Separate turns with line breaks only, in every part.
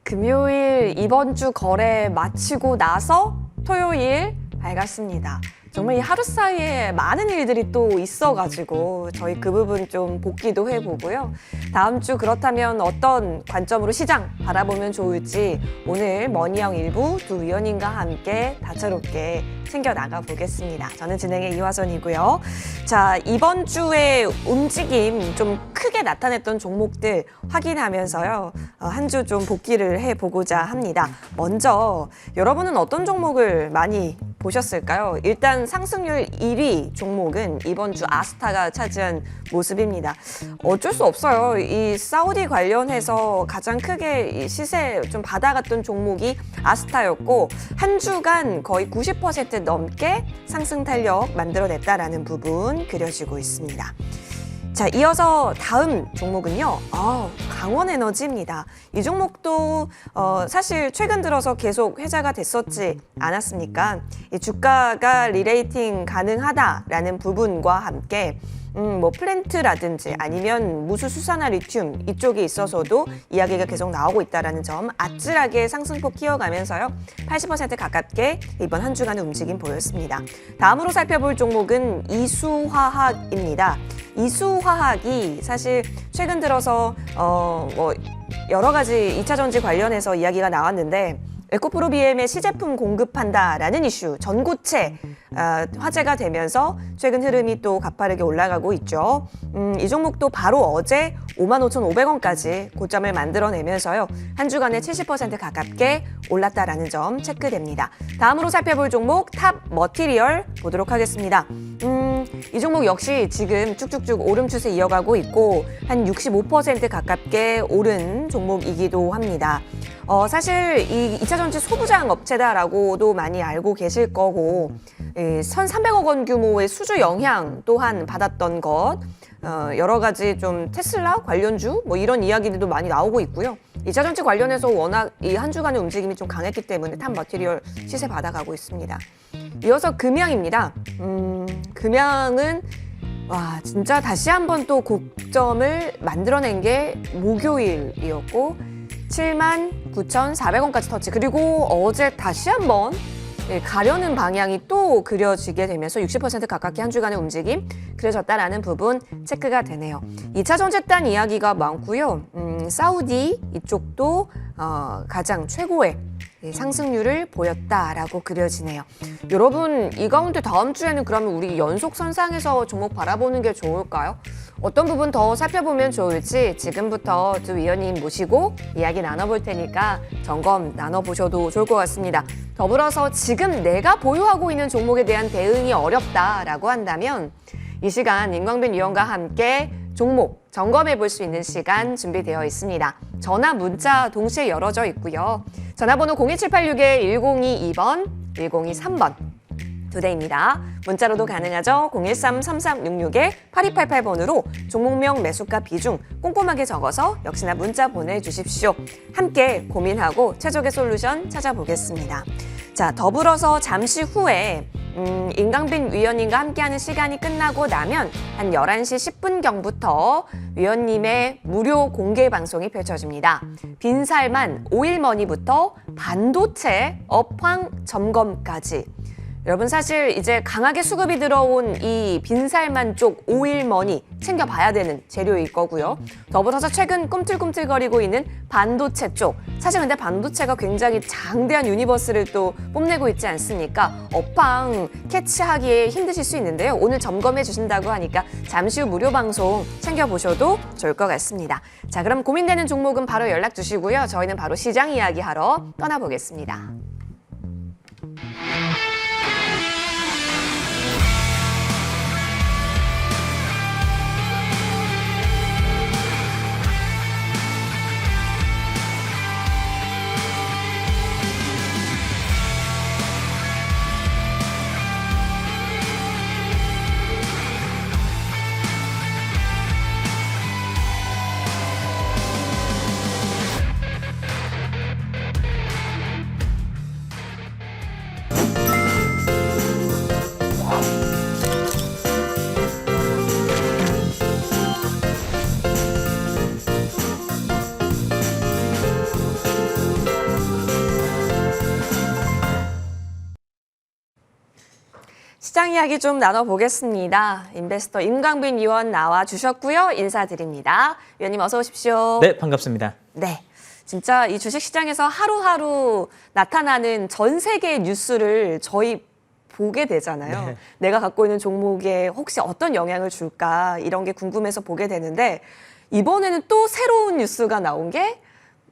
금요일 이번 주 거래 마치고 나서 토요일 밝았습니다. 정말 이 하루 사이에 많은 일들이 또 있어가지고 저희 그 부분 좀 복기도 해보고요. 다음 주 그렇다면 어떤 관점으로 시장 바라보면 좋을지 오늘 머니형 일부 두 위원님과 함께 다채롭게 챙겨나가 보겠습니다. 저는 진행의 이화선이고요. 자, 이번 주에 움직임 좀 크게 나타냈던 종목들 확인하면서요. 한 주 좀 복기를 해보고자 합니다. 먼저 여러분은 어떤 종목을 많이 보셨을까요? 일단 상승률 1위 종목은 이번 주 아스타가 차지한 모습입니다. 어쩔 수 없어요. 이 사우디 관련해서 가장 크게 이 시세 좀 받아갔던 종목이 아스타였고 한 주간 거의 90% 넘게 상승 탄력 만들어냈다라는 부분 그려지고 있습니다. 자, 이어서 다음 종목은요. 강원에너지입니다. 이 종목도 사실 최근 들어서 계속 회자가 됐었지 않았습니까? 이 주가가 리레이팅 가능하다라는 부분과 함께 뭐 플랜트라든지 아니면 무수 수산화 리튬 이쪽에 있어서도 이야기가 계속 나오고 있다는 점 아찔하게 상승폭 키워가면서요. 80% 가깝게 이번 한 주간의 움직임 보였습니다. 다음으로 살펴볼 종목은 이수화학입니다. 이수화학이 사실 최근 들어서 뭐 여러 가지 2차 전지 관련해서 이야기가 나왔는데 에코프로비엠의 시제품 공급한다라는 이슈 전고체 화제가 되면서 최근 흐름이 또 가파르게 올라가고 있죠. 이 종목도 바로 어제 55,500원까지 고점을 만들어내면서요. 한 주간에 70% 가깝게 올랐다라는 점 체크됩니다. 다음으로 살펴볼 종목 탑 머티리얼 보도록 하겠습니다. 이 종목 역시 지금 쭉쭉쭉 오름 추세 이어가고 있고 한 65% 가깝게 오른 종목이기도 합니다. 사실 이 2차 전지 소부장 업체다라고도 많이 알고 계실 거고 1,300억 원 규모의 수주 영향 또한 받았던 것 여러 가지 좀 테슬라 관련주 뭐 이런 이야기들도 많이 나오고 있고요. 2차 전지 관련해서 워낙 이 한 주간의 움직임이 좀 강했기 때문에 탑 머티리얼 시세 받아가고 있습니다. 이어서 금양입니다. 금양은 와 진짜 다시 한번 또 고점을 만들어낸 게 목요일이었고 79,400원까지 터치 그리고 어제 다시 한번 가려는 방향이 또 그려지게 되면서 60% 가깝게 한 주간의 움직임 그려졌다라는 부분 체크가 되네요. 2차 전지단 이야기가 많고요. 사우디 이쪽도 가장 최고의 상승률을 보였다라고 그려지네요. 여러분 이 가운데 다음 주에는 그러면 우리 연속선상에서 종목 바라보는 게 좋을까요? 어떤 부분 더 살펴보면 좋을지 지금부터 두 위원님 모시고 이야기 나눠볼 테니까 점검 나눠보셔도 좋을 것 같습니다. 더불어서 지금 내가 보유하고 있는 종목에 대한 대응이 어렵다라고 한다면 이 시간 임광빈 위원과 함께 종목 점검해 볼 수 있는 시간 준비되어 있습니다. 전화, 문자 동시에 열어져 있고요. 전화번호 01786-1022번, 1023번 두 대입니다. 문자로도 가능하죠. 013-3366-8288번으로 종목명, 매수가, 비중 꼼꼼하게 적어서 역시나 문자 보내주십시오. 함께 고민하고 최적의 솔루션 찾아보겠습니다. 자, 더불어서 잠시 후에 임광빈 위원님과 함께하는 시간이 끝나고 나면 한 11시 10분경부터 위원님의 무료 공개 방송이 펼쳐집니다. 빈살만 오일머니부터 반도체 업황 점검까지 여러분 사실 이제 강하게 수급이 들어온 이 빈살만 쪽 오일머니 챙겨봐야 되는 재료일 거고요. 더불어서 최근 꿈틀꿈틀거리고 있는 반도체 쪽 사실 근데 반도체가 굉장히 장대한 유니버스를 또 뽐내고 있지 않습니까? 업황 캐치하기에 힘드실 수 있는데요. 오늘 점검해 주신다고 하니까 잠시 후 무료 방송 챙겨보셔도 좋을 것 같습니다. 자, 그럼 고민되는 종목은 바로 연락 주시고요. 저희는 바로 시장 이야기하러 떠나보겠습니다. 시장 이야기 좀 나눠보겠습니다. 인베스터 임광빈 위원 나와 주셨고요. 인사드립니다. 위원님 어서 오십시오.
네, 반갑습니다.
네, 진짜 이 주식시장에서 하루하루 나타나는 전 세계의 뉴스를 저희 보게 되잖아요.
네.
내가 갖고 있는 종목에 혹시 어떤 영향을 줄까 이런 게 궁금해서 보게 되는데 이번에는 또 새로운 뉴스가 나온 게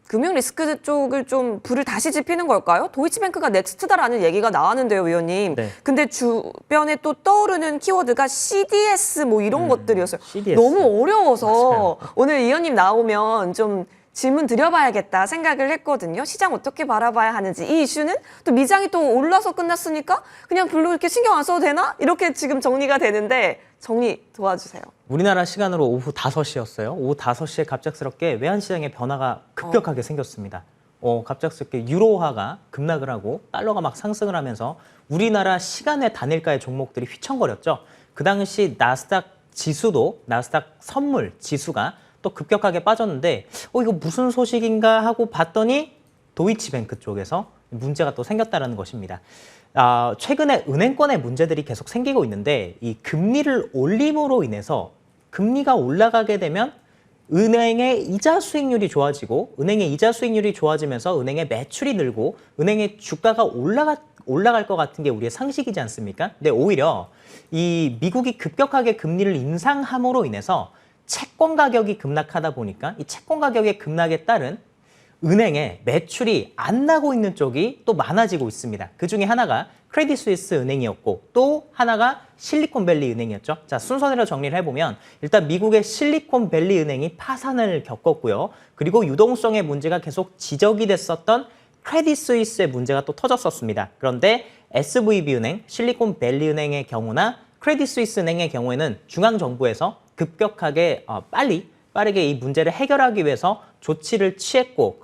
금융 리스크 쪽을 좀 불을 다시 지피는 걸까요? 도이치뱅크가 넥스트다라는 얘기가 나왔는데요, 위원님.
네.
근데 주변에 또 떠오르는 키워드가 CDS 뭐 이런 것들이었어요.
CDS.
너무 어려워서
맞아요.
오늘 위원님 나오면 좀 질문 드려봐야겠다 생각을 했거든요. 시장 어떻게 바라봐야 하는지. 이 이슈는 또 미장이 또 올라서 끝났으니까 그냥 별로 이렇게 신경 안 써도 되나? 이렇게 지금 정리가 되는데 정리 도와주세요.
우리나라 시간으로 오후 5시였어요. 오후 5시에 갑작스럽게 외환시장의 변화가 급격하게 생겼습니다. 갑작스럽게 유로화가 급락을 하고 달러가 막 상승을 하면서 우리나라 시간의 단일가의 종목들이 휘청거렸죠. 그 당시 나스닥 지수도 나스닥 선물 지수가 또 급격하게 빠졌는데 이거 무슨 소식인가 하고 봤더니 도이치뱅크 쪽에서 문제가 또 생겼다는 것입니다. 최근에 은행권의 문제들이 계속 생기고 있는데 이 금리를 올림으로 인해서 금리가 올라가게 되면 은행의 이자 수익률이 좋아지고 은행의 이자 수익률이 좋아지면서 은행의 매출이 늘고 은행의 주가가 올라갈 것 같은 게 우리의 상식이지 않습니까? 근데 오히려 이 미국이 급격하게 금리를 인상함으로 인해서 채권 가격이 급락하다 보니까 이 채권 가격의 급락에 따른 은행의 매출이 안 나고 있는 쪽이 또 많아지고 있습니다. 그 중에 하나가 크레딧 스위스 은행이었고 또 하나가 실리콘밸리 은행이었죠. 자, 순서대로 정리를 해보면 일단 미국의 실리콘밸리 은행이 파산을 겪었고요. 그리고 유동성의 문제가 계속 지적이 됐었던 크레딧 스위스의 문제가 또 터졌었습니다. 그런데 SVB 은행, 실리콘밸리 은행의 경우나 크레딧 스위스 은행의 경우에는 중앙정부에서 급격하게 빠르게 이 문제를 해결하기 위해서 조치를 취했고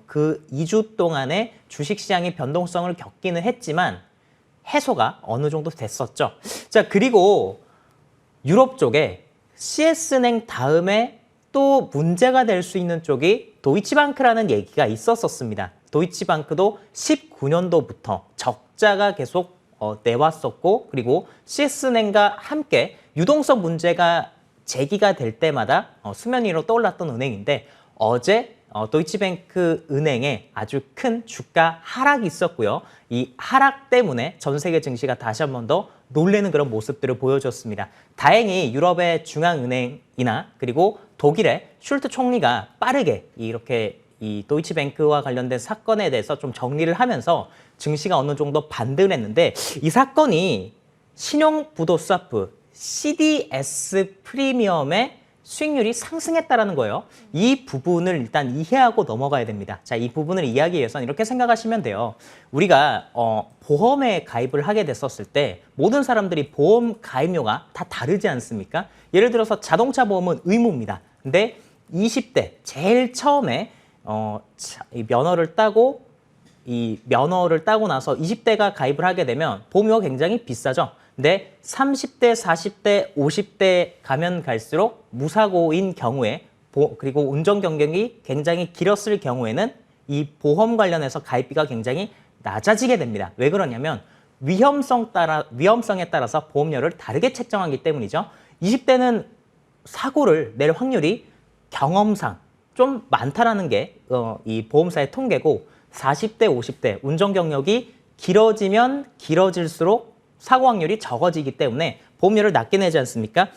그 2주 동안의 주식시장의 변동성을 겪기는 했지만 해소가 어느 정도 됐었죠. 자, 그리고 유럽 쪽에 CS은행 다음에 또 문제가 될 수 있는 쪽이 도이치방크라는 얘기가 있었습니다. 도이치방크도 19년도부터 적자가 계속 내왔었고 그리고 CS은행과 함께 유동성 문제가 제기가 될 때마다 수면 위로 떠올랐던 은행인데 어제 도이치뱅크 은행에 아주 큰 주가 하락이 있었고요. 이 하락 때문에 전 세계 증시가 다시 한 번 더 놀라는 그런 모습들을 보여줬습니다. 다행히 유럽의 중앙은행이나 그리고 독일의 슐트 총리가 빠르게 이렇게 이 도이치뱅크와 관련된 사건에 대해서 좀 정리를 하면서 증시가 어느 정도 반등을 했는데 이 사건이 신용부도스와프 CDS 프리미엄의 수익률이 상승했다는 거예요. 이 부분을 일단 이해하고 넘어가야 됩니다. 자, 이 부분을 이해하기 위해서는 이렇게 생각하시면 돼요. 우리가 보험에 가입을 하게 됐었을 때 모든 사람들이 보험 가입료가 다 다르지 않습니까? 예를 들어서 자동차 보험은 의무입니다. 근데 20대 제일 처음에 이 면허를 따고 나서 20대가 가입을 하게 되면 보험료가 굉장히 비싸죠. 근데 30대, 40대, 50대 가면 갈수록 무사고인 경우에 그리고 운전 경력이 굉장히 길었을 경우에는 이 보험 관련해서 가입비가 굉장히 낮아지게 됩니다. 왜 그러냐면 위험성에 따라서 보험료를 다르게 책정하기 때문이죠. 20대는 사고를 낼 확률이 경험상 좀 많다라는 게 이 보험사의 통계고 40대, 50대 운전 경력이 길어지면 길어질수록 사고 확률이 적어지기 때문에 보험료를 낮게 내지 않습니까?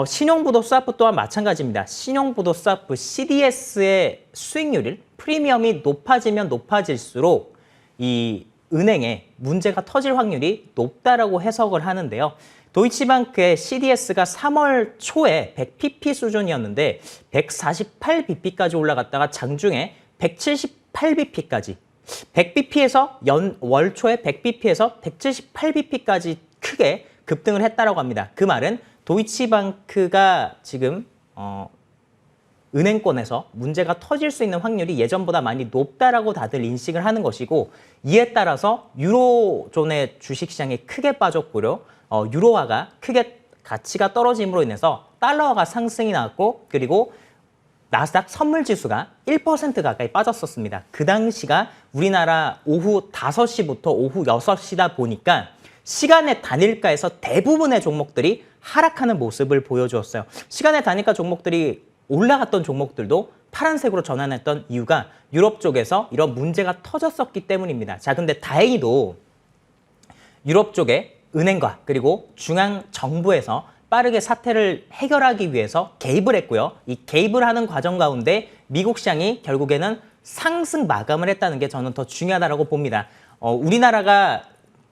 신용부도 스와프 또한 마찬가지입니다. 신용부도 스와프 CDS의 수익률이 프리미엄이 높아지면 높아질수록 이 은행에 문제가 터질 확률이 높다라고 해석을 하는데요. 도이치방크의 CDS가 3월 초에 100pp 수준이었는데 148bp까지 올라갔다가 장중에 178bp까지 100bp에서 월 초에 100bp에서 178bp까지 크게 급등을 했다라고 합니다. 그 말은 도이치방크가 지금 은행권에서 문제가 터질 수 있는 확률이 예전보다 많이 높다라고 다들 인식을 하는 것이고 이에 따라서 유로존의 주식시장이 크게 빠졌고요. 유로화가 크게 가치가 떨어짐으로 인해서 달러화가 상승이 나왔고 그리고 나스닥 선물지수가 1% 가까이 빠졌었습니다. 그 당시가 우리나라 오후 5시부터 오후 6시다 보니까 시간의 단일가에서 대부분의 종목들이 하락하는 모습을 보여주었어요. 시간의 단일가 종목들이 올라갔던 종목들도 파란색으로 전환했던 이유가 유럽 쪽에서 이런 문제가 터졌었기 때문입니다. 자, 근데 다행히도 유럽 쪽에 은행과 그리고 중앙 정부에서 빠르게 사태를 해결하기 위해서 개입을 했고요. 이 개입을 하는 과정 가운데 미국 시장이 결국에는 상승 마감을 했다는 게 저는 더 중요하다고 봅니다. 우리나라가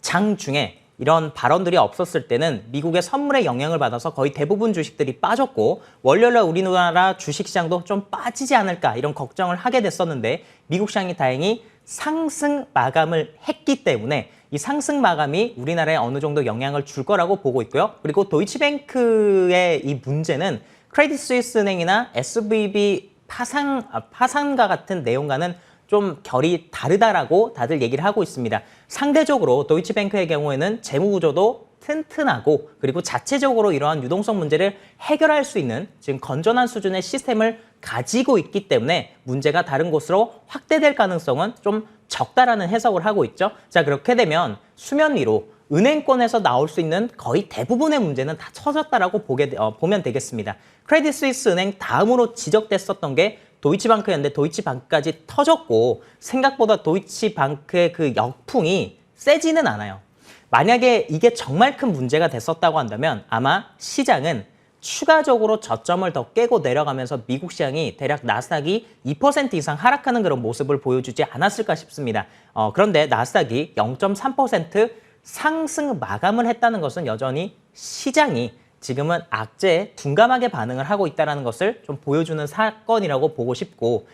장중에 이런 발언들이 없었을 때는 미국의 선물의 영향을 받아서 거의 대부분 주식들이 빠졌고 월요일날 우리나라 주식시장도 좀 빠지지 않을까 이런 걱정을 하게 됐었는데 미국 시장이 다행히 상승 마감을 했기 때문에 이 상승 마감이 우리나라에 어느 정도 영향을 줄 거라고 보고 있고요. 그리고 도이치뱅크의 이 문제는 크레딧 스위스 은행이나 SVB 파산과 같은 내용과는 좀 결이 다르다라고 다들 얘기를 하고 있습니다. 상대적으로 도이치뱅크의 경우에는 재무 구조도 튼튼하고 그리고 자체적으로 이러한 유동성 문제를 해결할 수 있는 지금 건전한 수준의 시스템을 가지고 있기 때문에 문제가 다른 곳으로 확대될 가능성은 좀 적다라는 해석을 하고 있죠. 자, 그렇게 되면 수면 위로 은행권에서 나올 수 있는 거의 대부분의 문제는 다 터졌다라고 보면 되겠습니다. 크레딧 스위스 은행 다음으로 지적됐었던 게 도이치방크였는데 도이치방크까지 터졌고 생각보다 도이치방크의 그 역풍이 세지는 않아요. 만약에 이게 정말 큰 문제가 됐었다고 한다면 아마 시장은 추가적으로 저점을 더 깨고 내려가면서 미국 시장이 대략 나스닥이 2% 이상 하락하는 그런 모습을 보여주지 않았을까 싶습니다. 그런데 나스닥이 0.3% 상승 마감을 했다는 것은 여전히 시장이 지금은 악재에 둔감하게 반응을 하고 있다는 것을 좀 보여주는 사건이라고 보고 싶고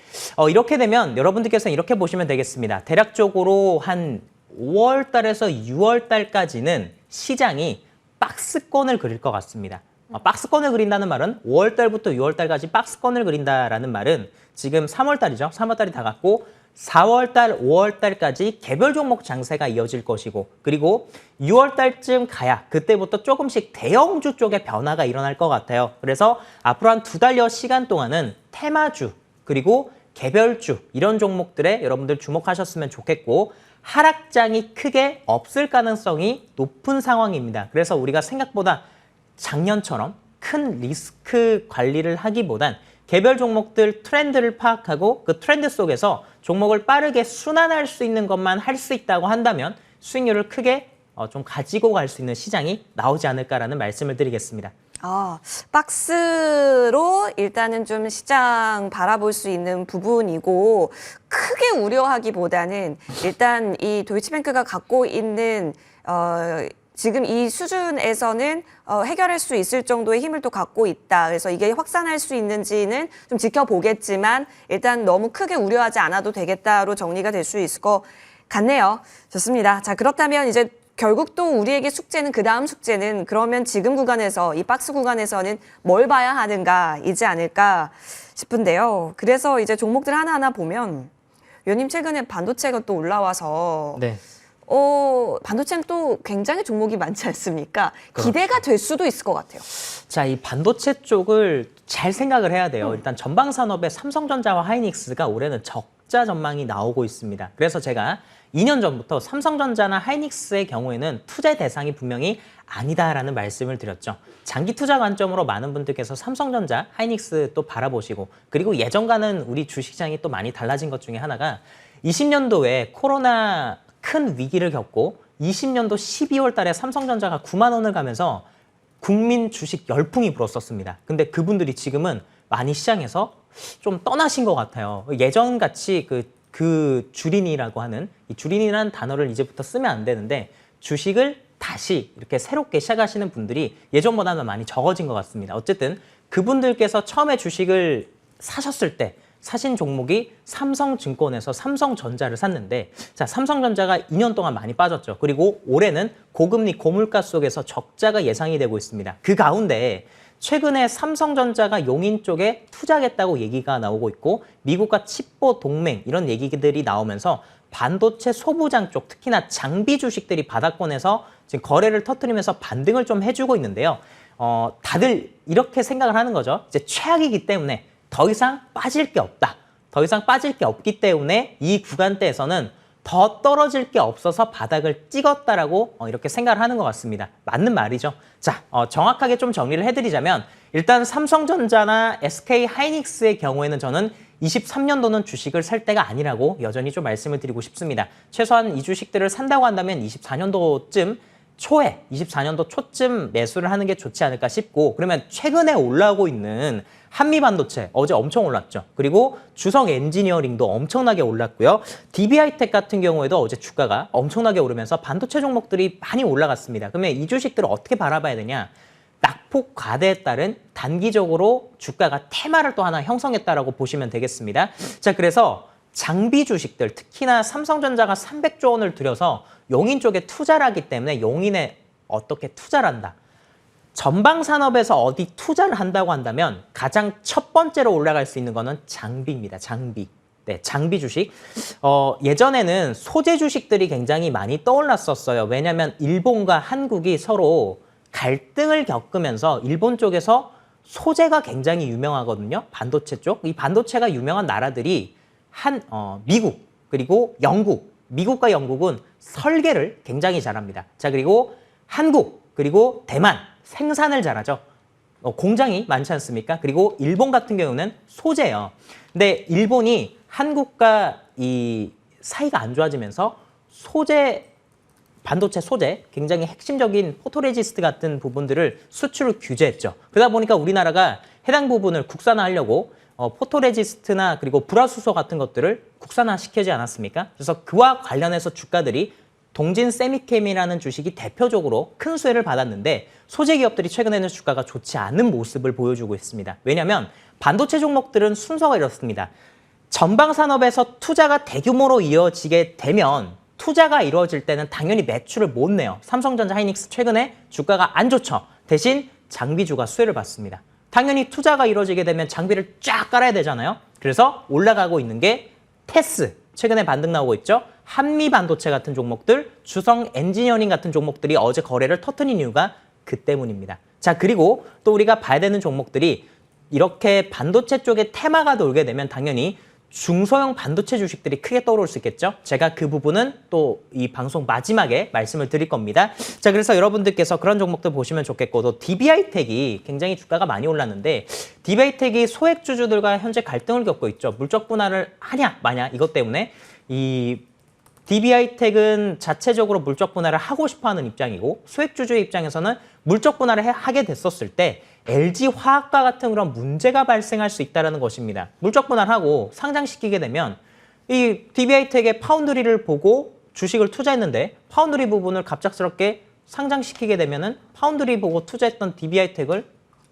이렇게 되면 여러분들께서는 이렇게 보시면 되겠습니다. 대략적으로 한 5월 달에서 6월 달까지는 시장이 박스권을 그릴 것 같습니다. 박스권을 그린다는 말은 5월 달부터 6월 달까지 박스권을 그린다라는 말은 지금 3월 달이죠. 3월 달이 다 갔고 4월 달, 5월 달까지 개별 종목 장세가 이어질 것이고 그리고 6월 달쯤 가야 그때부터 조금씩 대형주 쪽의 변화가 일어날 것 같아요. 그래서 앞으로 한 2달여 시간 동안은 테마주 그리고 개별주 이런 종목들에 여러분들 주목하셨으면 좋겠고 하락장이 크게 없을 가능성이 높은 상황입니다. 그래서 우리가 생각보다 작년처럼 큰 리스크 관리를 하기보단 개별 종목들 트렌드를 파악하고 그 트렌드 속에서 종목을 빠르게 순환할 수 있는 것만 할 수 있다고 한다면 수익률을 크게 좀 가지고 갈 수 있는 시장이 나오지 않을까라는 말씀을 드리겠습니다.
박스로 일단은 좀 시장 바라볼 수 있는 부분이고 크게 우려하기보다는 일단 이 도이치뱅크가 갖고 있는 지금 이 수준에서는 해결할 수 있을 정도의 힘을 또 갖고 있다. 그래서 이게 확산할 수 있는지는 좀 지켜보겠지만 일단 너무 크게 우려하지 않아도 되겠다로 정리가 될 수 있을 것 같네요. 좋습니다. 자, 그렇다면 이제 결국 또 우리에게 숙제는 그 다음 숙제는 그러면 지금 구간에서 이 박스 구간에서는 뭘 봐야 하는가이지 않을까 싶은데요. 그래서 이제 종목들 하나하나 보면 위원님 최근에 반도체가 또 올라와서
네.
반도체는 또 굉장히 종목이 많지 않습니까?
그렇죠.
기대가 될 수도 있을 것 같아요.
자, 이 반도체 쪽을 잘 생각을 해야 돼요. 일단 전방 산업의 삼성전자와 하이닉스가 올해는 적자 전망이 나오고 있습니다. 그래서 제가 2년 전부터 삼성전자나 하이닉스의 경우에는 투자 대상이 분명히 아니다라는 말씀을 드렸죠. 장기 투자 관점으로 많은 분들께서 삼성전자, 하이닉스 또 바라보시고 그리고 예전과는 우리 주식시장이 또 많이 달라진 것 중에 하나가 20년도에 코로나 큰 위기를 겪고 20년도 12월 달에 삼성전자가 9만 원을 가면서 국민 주식 열풍이 불었었습니다. 근데 그분들이 지금은 많이 시장에서 좀 떠나신 것 같아요. 예전같이 그 주린이라고 하는 이 주린이라는 단어를 이제부터 쓰면 안 되는데 주식을 다시 이렇게 새롭게 시작하시는 분들이 예전보다는 많이 적어진 것 같습니다. 어쨌든 그분들께서 처음에 주식을 사셨을 때 사신 종목이 삼성증권에서 삼성전자를 샀는데 자, 삼성전자가 2년 동안 많이 빠졌죠. 그리고 올해는 고금리 고물가 속에서 적자가 예상이 되고 있습니다. 그 가운데 최근에 삼성전자가 용인 쪽에 투자하겠다고 얘기가 나오고 있고 미국과 칩보 동맹 이런 얘기들이 나오면서 반도체 소부장 쪽 특히나 장비 주식들이 바닥권에서 지금 거래를 터뜨리면서 반등을 좀 해주고 있는데요. 다들 이렇게 생각을 하는 거죠. 이제 최악이기 때문에 더 이상 빠질 게 없다. 더 이상 빠질 게 없기 때문에 이 구간대에서는 더 떨어질 게 없어서 바닥을 찍었다라고 이렇게 생각을 하는 것 같습니다. 맞는 말이죠. 자, 정확하게 좀 정리를 해드리자면 일단 삼성전자나 SK하이닉스의 경우에는 저는 23년도는 주식을 살 때가 아니라고 여전히 좀 말씀을 드리고 싶습니다. 최소한 이 주식들을 산다고 한다면 24년도 초쯤 매수를 하는 게 좋지 않을까 싶고, 그러면 최근에 올라오고 있는 한미반도체 어제 엄청 올랐죠. 그리고 주성 엔지니어링도 엄청나게 올랐고요. DB하이텍 같은 경우에도 어제 주가가 엄청나게 오르면서 반도체 종목들이 많이 올라갔습니다. 그러면 이 주식들을 어떻게 바라봐야 되냐? 낙폭 과대에 따른 단기적으로 주가가 테마를 또 하나 형성했다라고 보시면 되겠습니다. 자, 그래서 장비 주식들, 특히나 삼성전자가 300조 원을 들여서 용인 쪽에 투자를 하기 때문에 용인에 어떻게 투자를 한다? 전방 산업에서 어디 투자를 한다고 한다면 가장 첫 번째로 올라갈 수 있는 거는 장비입니다. 장비. 네, 장비 주식. 예전에는 소재 주식들이 굉장히 많이 떠올랐었어요. 왜냐하면 일본과 한국이 서로 갈등을 겪으면서 일본 쪽에서 소재가 굉장히 유명하거든요. 반도체 쪽. 이 반도체가 유명한 나라들이 미국, 그리고 영국. 미국과 영국은 설계를 굉장히 잘합니다. 자, 그리고 한국, 그리고 대만 생산을 잘하죠. 공장이 많지 않습니까? 그리고 일본 같은 경우는 소재예요. 근데 일본이 한국과 이 사이가 안 좋아지면서 반도체 소재, 굉장히 핵심적인 포토레지스트 같은 부분들을 수출을 규제했죠. 그러다 보니까 우리나라가 해당 부분을 국산화하려고 포토레지스트나 그리고 불화수소 같은 것들을 국산화시키지 않았습니까? 그래서 그와 관련해서 주가들이 동진 세미캠이라는 주식이 대표적으로 큰 수혜를 받았는데 소재 기업들이 최근에는 주가가 좋지 않은 모습을 보여주고 있습니다. 왜냐하면 반도체 종목들은 순서가 이렇습니다. 전방 산업에서 투자가 대규모로 이어지게 되면 투자가 이루어질 때는 당연히 매출을 못 내요. 삼성전자, 하이닉스 최근에 주가가 안 좋죠. 대신 장비주가 수혜를 받습니다. 당연히 투자가 이루어지게 되면 장비를 쫙 깔아야 되잖아요. 그래서 올라가고 있는 게 테스, 최근에 반등 나오고 있죠. 한미반도체 같은 종목들, 주성 엔지니어링 같은 종목들이 어제 거래를 터뜨린 이유가 그 때문입니다. 자, 그리고 또 우리가 봐야 되는 종목들이 이렇게 반도체 쪽에 테마가 돌게 되면 당연히 중소형 반도체 주식들이 크게 떠오를 수 있겠죠. 제가 그 부분은 또 이 방송 마지막에 말씀을 드릴 겁니다. 자, 그래서 여러분들께서 그런 종목들 보시면 좋겠고, 또 DB하이텍이 굉장히 주가가 많이 올랐는데 DB하이텍이 소액주주들과 현재 갈등을 겪고 있죠. 물적 분할을 하냐 마냐 이것 때문에 이 DB하이텍은 자체적으로 물적 분할을 하고 싶어하는 입장이고, 소액주주의 입장에서는 물적 분할을 하게 됐었을 때 LG화학과 같은 그런 문제가 발생할 수 있다는 것입니다. 물적 분할하고 상장시키게 되면 이 DB하이텍의 파운드리를 보고 주식을 투자했는데 파운드리 부분을 갑작스럽게 상장시키게 되면은 파운드리 보고 투자했던 DB하이텍을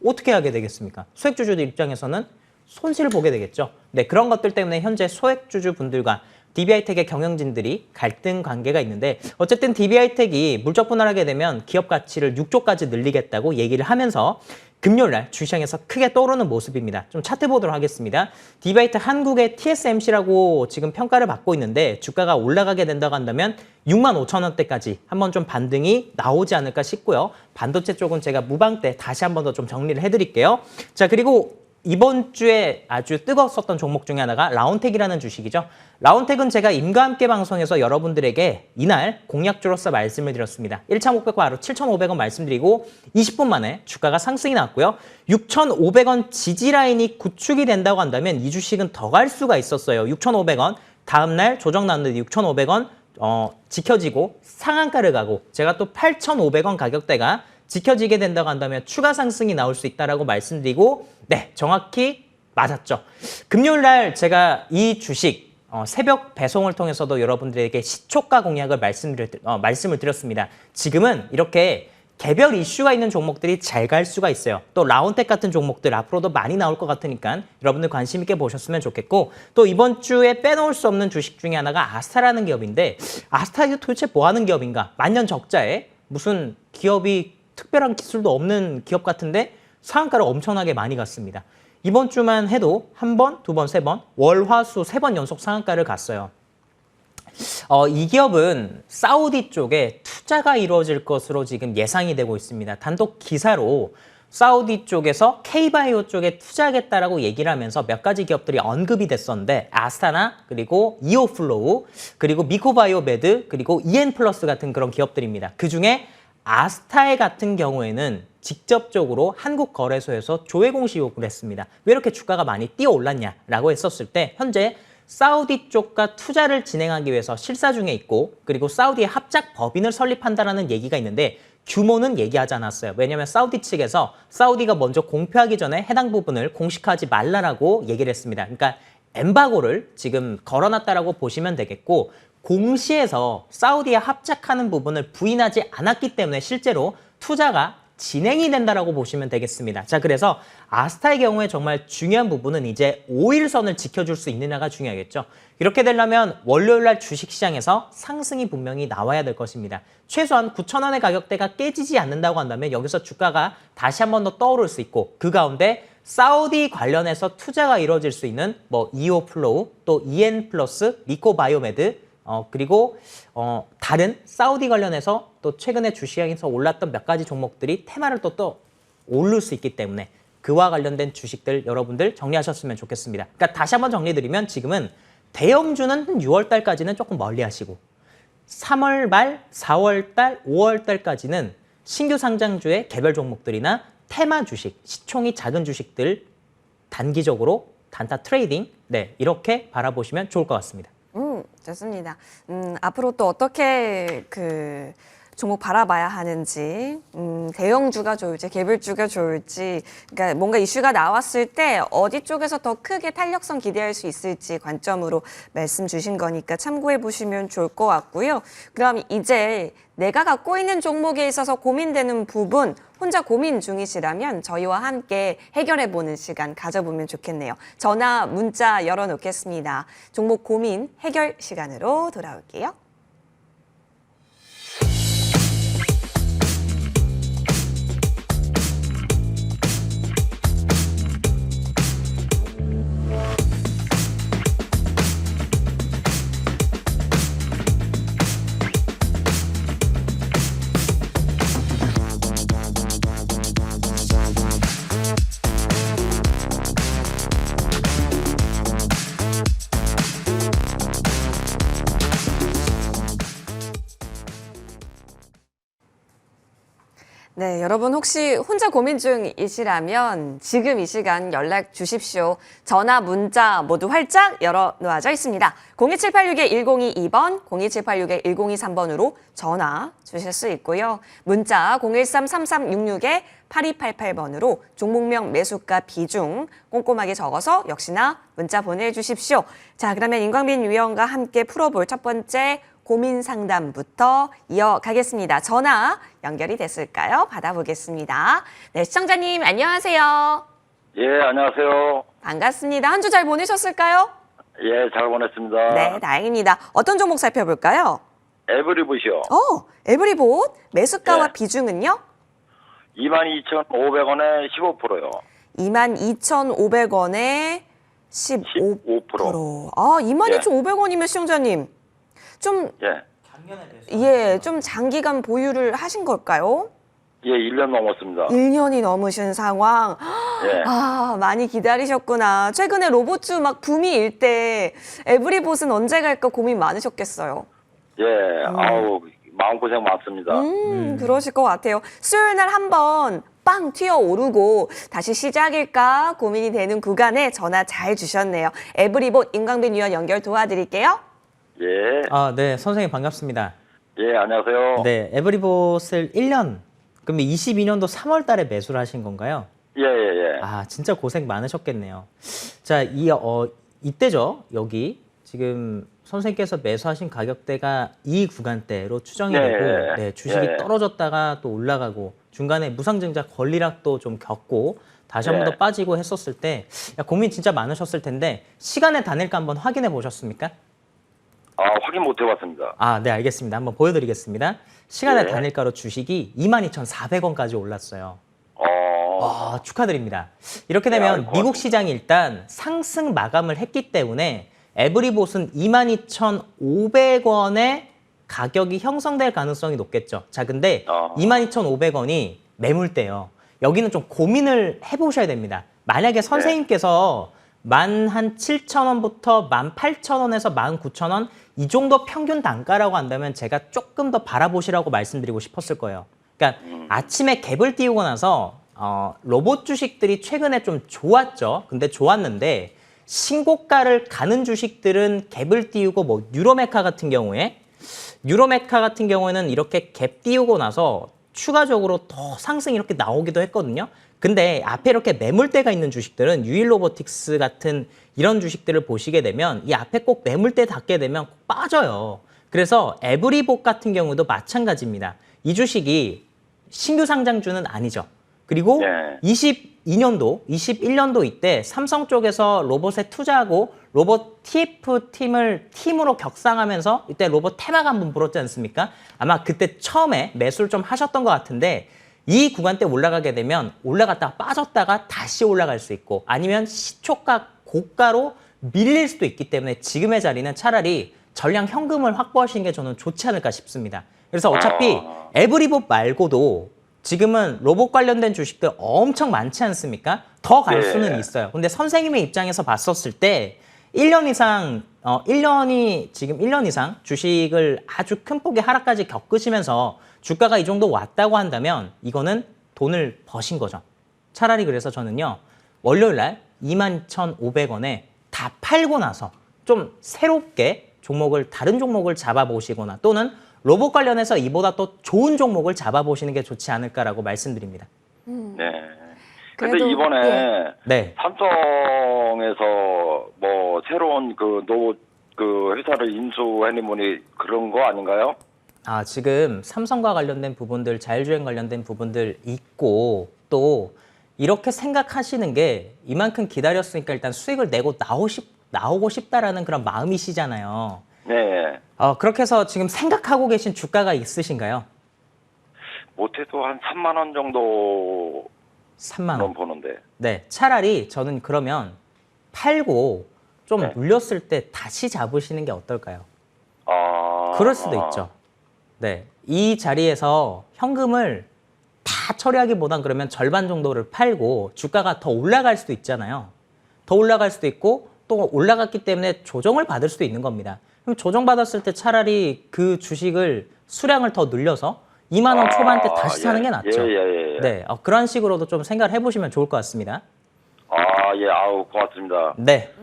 어떻게 하게 되겠습니까? 소액주주들 입장에서는 손실을 보게 되겠죠. 네, 그런 것들 때문에 현재 소액주주 분들과 DB하이텍의 경영진들이 갈등 관계가 있는데, 어쨌든 DB하이텍이 물적 분할하게 되면 기업 가치를 6조까지 늘리겠다고 얘기를 하면서 금요일날 주시장에서 크게 떠오르는 모습입니다. 좀 차트 보도록 하겠습니다. DB하이텍 한국의 TSMC라고 지금 평가를 받고 있는데 주가가 올라가게 된다고 한다면 65,000원대까지 한번 좀 반등이 나오지 않을까 싶고요. 반도체 쪽은 제가 무방 때 다시 한번 더 좀 정리를 해드릴게요. 자, 그리고 이번 주에 아주 뜨거웠었던 종목 중에 하나가 라운텍이라는 주식이죠. 라운텍은 제가 임과 함께 방송에서 여러분들에게 이날 공약주로서 말씀을 드렸습니다. 1차 목표가 바로 7,500원 말씀드리고 20분 만에 주가가 상승이 났고요. 6,500원 지지라인이 구축이 된다고 한다면 이 주식은 더 갈 수가 있었어요. 6,500원 다음날 조정 났는데 6,500원 지켜지고 상한가를 가고, 제가 또 8,500원 가격대가 지켜지게 된다고 한다면 추가 상승이 나올 수 있다라고 말씀드리고, 네, 정확히 맞았죠. 금요일 날 제가 이 주식 새벽 배송을 통해서도 여러분들에게 시초가 공약을 말씀을 드렸습니다. 지금은 이렇게 개별 이슈가 있는 종목들이 잘 갈 수가 있어요. 또 라운텍 같은 종목들 앞으로도 많이 나올 것 같으니까 여러분들 관심 있게 보셨으면 좋겠고, 또 이번 주에 빼놓을 수 없는 주식 중에 하나가 아스타라는 기업인데, 아스타 이게 도대체 뭐 하는 기업인가? 만년 적자에 무슨 기업이 특별한 기술도 없는 기업 같은데 상한가를 엄청나게 많이 갔습니다. 이번 주만 해도 한 번, 두 번, 세 번, 월, 화, 수 세 번 연속 상한가를 갔어요. 이 기업은 사우디 쪽에 투자가 이루어질 것으로 지금 예상이 되고 있습니다. 단독 기사로 사우디 쪽에서 K바이오 쪽에 투자하겠다라고 얘기를 하면서 몇 가지 기업들이 언급이 됐었는데 아스타나 그리고 이오플로우 그리고 미코바이오메드 그리고 이엔플러스 같은 그런 기업들입니다. 그중에 아스타에 같은 경우에는 직접적으로 한국거래소에서 조회 공시 요구를 했습니다. 왜 이렇게 주가가 많이 뛰어올랐냐라고 했었을 때 현재 사우디 쪽과 투자를 진행하기 위해서 실사 중에 있고 그리고 사우디의 합작 법인을 설립한다라는 얘기가 있는데 규모는 얘기하지 않았어요. 왜냐하면 사우디 측에서 사우디가 먼저 공표하기 전에 해당 부분을 공식화하지 말라라고 얘기를 했습니다. 그러니까 엠바고를 지금 걸어놨다라고 보시면 되겠고 공시에서 사우디에 합작하는 부분을 부인하지 않았기 때문에 실제로 투자가 진행이 된다라고 보시면 되겠습니다. 자, 그래서 아스타의 경우에 정말 중요한 부분은 이제 5일선을 지켜줄 수 있느냐가 중요하겠죠. 이렇게 되려면 월요일 날 주식시장에서 상승이 분명히 나와야 될 것입니다. 최소한 9,000원의 가격대가 깨지지 않는다고 한다면 여기서 주가가 다시 한 번 더 떠오를 수 있고 그 가운데 사우디 관련해서 투자가 이루어질 수 있는 뭐 이오플로우 또 이엔플러스, 리코바이오메드 그리고 다른 사우디 관련해서 또 최근에 주시장에서 올랐던 몇 가지 종목들이 테마를 또 오를 수 있기 때문에 그와 관련된 주식들 여러분들 정리하셨으면 좋겠습니다. 그러니까 다시 한번 정리드리면 지금은 대형주는 6월 달까지는 조금 멀리 하시고 3월 말, 4월 달, 5월 달까지는 신규 상장주의 개별 종목들이나 테마 주식, 시총이 작은 주식들 단기적으로 단타 트레이딩 이렇게 바라보시면 좋을 것 같습니다.
좋습니다. 앞으로 또 어떻게 그 종목 바라봐야 하는지, 대형주가 좋을지, 개별주가 좋을지, 그러니까 뭔가 이슈가 나왔을 때 어디 쪽에서 더 크게 탄력성 기대할 수 있을지 관점으로 말씀 주신 거니까 참고해 보시면 좋을 것 같고요. 그럼 이제 내가 갖고 있는 종목에 있어서 고민되는 부분, 혼자 고민 중이시라면 저희와 함께 해결해 보는 시간 가져보면 좋겠네요. 전화, 문자 열어놓겠습니다. 종목 고민 해결 시간으로 돌아올게요. 네, 여러분 혹시 혼자 고민 중이시라면 지금 이 시간 연락 주십시오. 전화, 문자 모두 활짝 열어놓아져 있습니다. 02786-1022번, 02786-1023번으로 전화 주실 수 있고요. 문자 013-3366-8288번으로 종목명, 매수가, 비중 꼼꼼하게 적어서 역시나 문자 보내주십시오. 자, 그러면 임광빈 위원과 함께 풀어볼 첫 번째 고민 상담부터 이어가겠습니다. 전화 연결이 됐을까요? 받아보겠습니다. 네, 시청자님 안녕하세요.
예, 안녕하세요.
반갑습니다. 한 주 잘 보내셨을까요?
예, 잘 보냈습니다.
네, 다행입니다. 어떤 종목 살펴볼까요?
에브리봇이요.
에브리봇 매수가와
네.
비중은요?
22,500원에 15%요.
22,500원에 15%. 아, 22,500원이면 시청자님 좀
예.
좀 장기간 보유를 하신 걸까요?
예, 1년 넘었습니다.
1년이 넘으신 상황.
예.
아, 많이 기다리셨구나. 최근에 로봇주 막 붐이 일 때 에브리봇은 언제 갈까 고민 많으셨겠어요.
예, 아우, 마음고생 많습니다.
그러실 것 같아요. 수요일 날 한번 빵 튀어 오르고 다시 시작일까 고민이 되는 구간에 전화 잘 주셨네요. 에브리봇 임광빈 위원 연결 도와드릴게요.
예.
아, 네, 선생님 반갑습니다.
예, 안녕하세요.
네, 에브리봇을 1년, 그러면 22년도 3월 달에 매수를 하신 건가요?
예, 예, 예.
아, 진짜 고생 많으셨겠네요. 자, 이때죠. 여기 지금 선생님께서 매수하신 가격대가 이 구간대로 추정이
네,
되고 네, 주식이
예.
떨어졌다가 또 올라가고 중간에 무상증자 권리락도 좀 겪고 다시 한 번 더
예.
빠지고 했었을 때 고민 진짜 많으셨을 텐데 시간의 단일가 한번 확인해 보셨습니까?
확인 못 해봤습니다.
아, 네, 알겠습니다. 한번 보여드리겠습니다. 시간의
예.
단일가로 주식이 22,400원까지 올랐어요. 축하드립니다. 이렇게 되면
아이고.
미국 시장이 일단 상승 마감을 했기 때문에 에브리봇은 22,500원의 가격이 형성될 가능성이 높겠죠. 자, 근데 22,500원이 매물대요. 여기는 좀 고민을 해보셔야 됩니다. 만약에 선생님께서 17,000원부터 18,000원에서 19,000원 이 정도 평균 단가라고 한다면 제가 조금 더 바라보시라고 말씀드리고 싶었을 거예요. 그러니까 아침에 갭을 띄우고 나서 로봇 주식들이 최근에 좀 좋았죠. 근데 좋았는데 신고가를 가는 주식들은 갭을 띄우고 뭐 유로메카 같은 경우에는 이렇게 갭 띄우고 나서 추가적으로 더 상승이 이렇게 나오기도 했거든요. 근데 앞에 이렇게 매물대가 있는 주식들은 유일로보틱스 같은 이런 주식들을 보시게 되면 이 앞에 꼭 매물대 닿게 되면 꼭 빠져요. 그래서 에브리봇 같은 경우도 마찬가지입니다. 이 주식이 신규 상장주는 아니죠. 그리고
네.
22년도, 21년도 이때 삼성 쪽에서 로봇에 투자하고 로봇 TF 팀으로 격상하면서 이때 로봇 테마가 한번 불었지 않습니까? 아마 그때 처음에 매수를 좀 하셨던 것 같은데 이 구간대 올라가게 되면 올라갔다가 빠졌다가 다시 올라갈 수 있고 아니면 시초가 고가로 밀릴 수도 있기 때문에 지금의 자리는 차라리 전량 현금을 확보하시는 게 저는 좋지 않을까 싶습니다. 그래서 어차피 에브리봇 말고도 지금은 로봇 관련된 주식들 엄청 많지 않습니까? 더 갈 수는 있어요. 근데 선생님의 입장에서 봤었을 때 1년 이상 주식을 아주 큰 폭의 하락까지 겪으시면서 주가가 이 정도 왔다고 한다면 이거는 돈을 버신 거죠. 차라리 그래서 저는요. 월요일 날 22,500원에 다 팔고 나서 좀 새롭게 다른 종목을 잡아보시거나 또는 로봇 관련해서 이보다 또 좋은 종목을 잡아보시는 게 좋지 않을까라고 말씀드립니다.
네. 근데
그래도,
이번에
네.
삼성에서 뭐 새로운 그 회사를 인수하니 뭐니 그런 거 아닌가요?
지금 삼성과 관련된 부분들, 자율주행 관련된 부분들 있고 또 이렇게 생각하시는 게 이만큼 기다렸으니까 일단 수익을 내고 나오고 싶다라는 그런 마음이시잖아요.
네.
그렇게 해서 지금 생각하고 계신 주가가 있으신가요?
못해도 한 3만 원 정도
3만
는
원.
보는데.
네, 차라리 저는 그러면 팔고 좀
네.
물렸을 때 다시 잡으시는 게 어떨까요? 그럴 수도 있죠. 네, 이 자리에서 현금을 다 처리하기보단 그러면 절반 정도를 팔고 주가가 더 올라갈 수도 있잖아요. 더 올라갈 수도 있고 또 올라갔기 때문에 조정을 받을 수도 있는 겁니다. 그럼 조정받았을 때 차라리 그 주식을 수량을 더 늘려서 2만 원 초반대 다시 사는 게 낫죠. 네, 그런 식으로도 좀 생각을 해보시면 좋을 것 같습니다.
예, 고맙습니다.
네.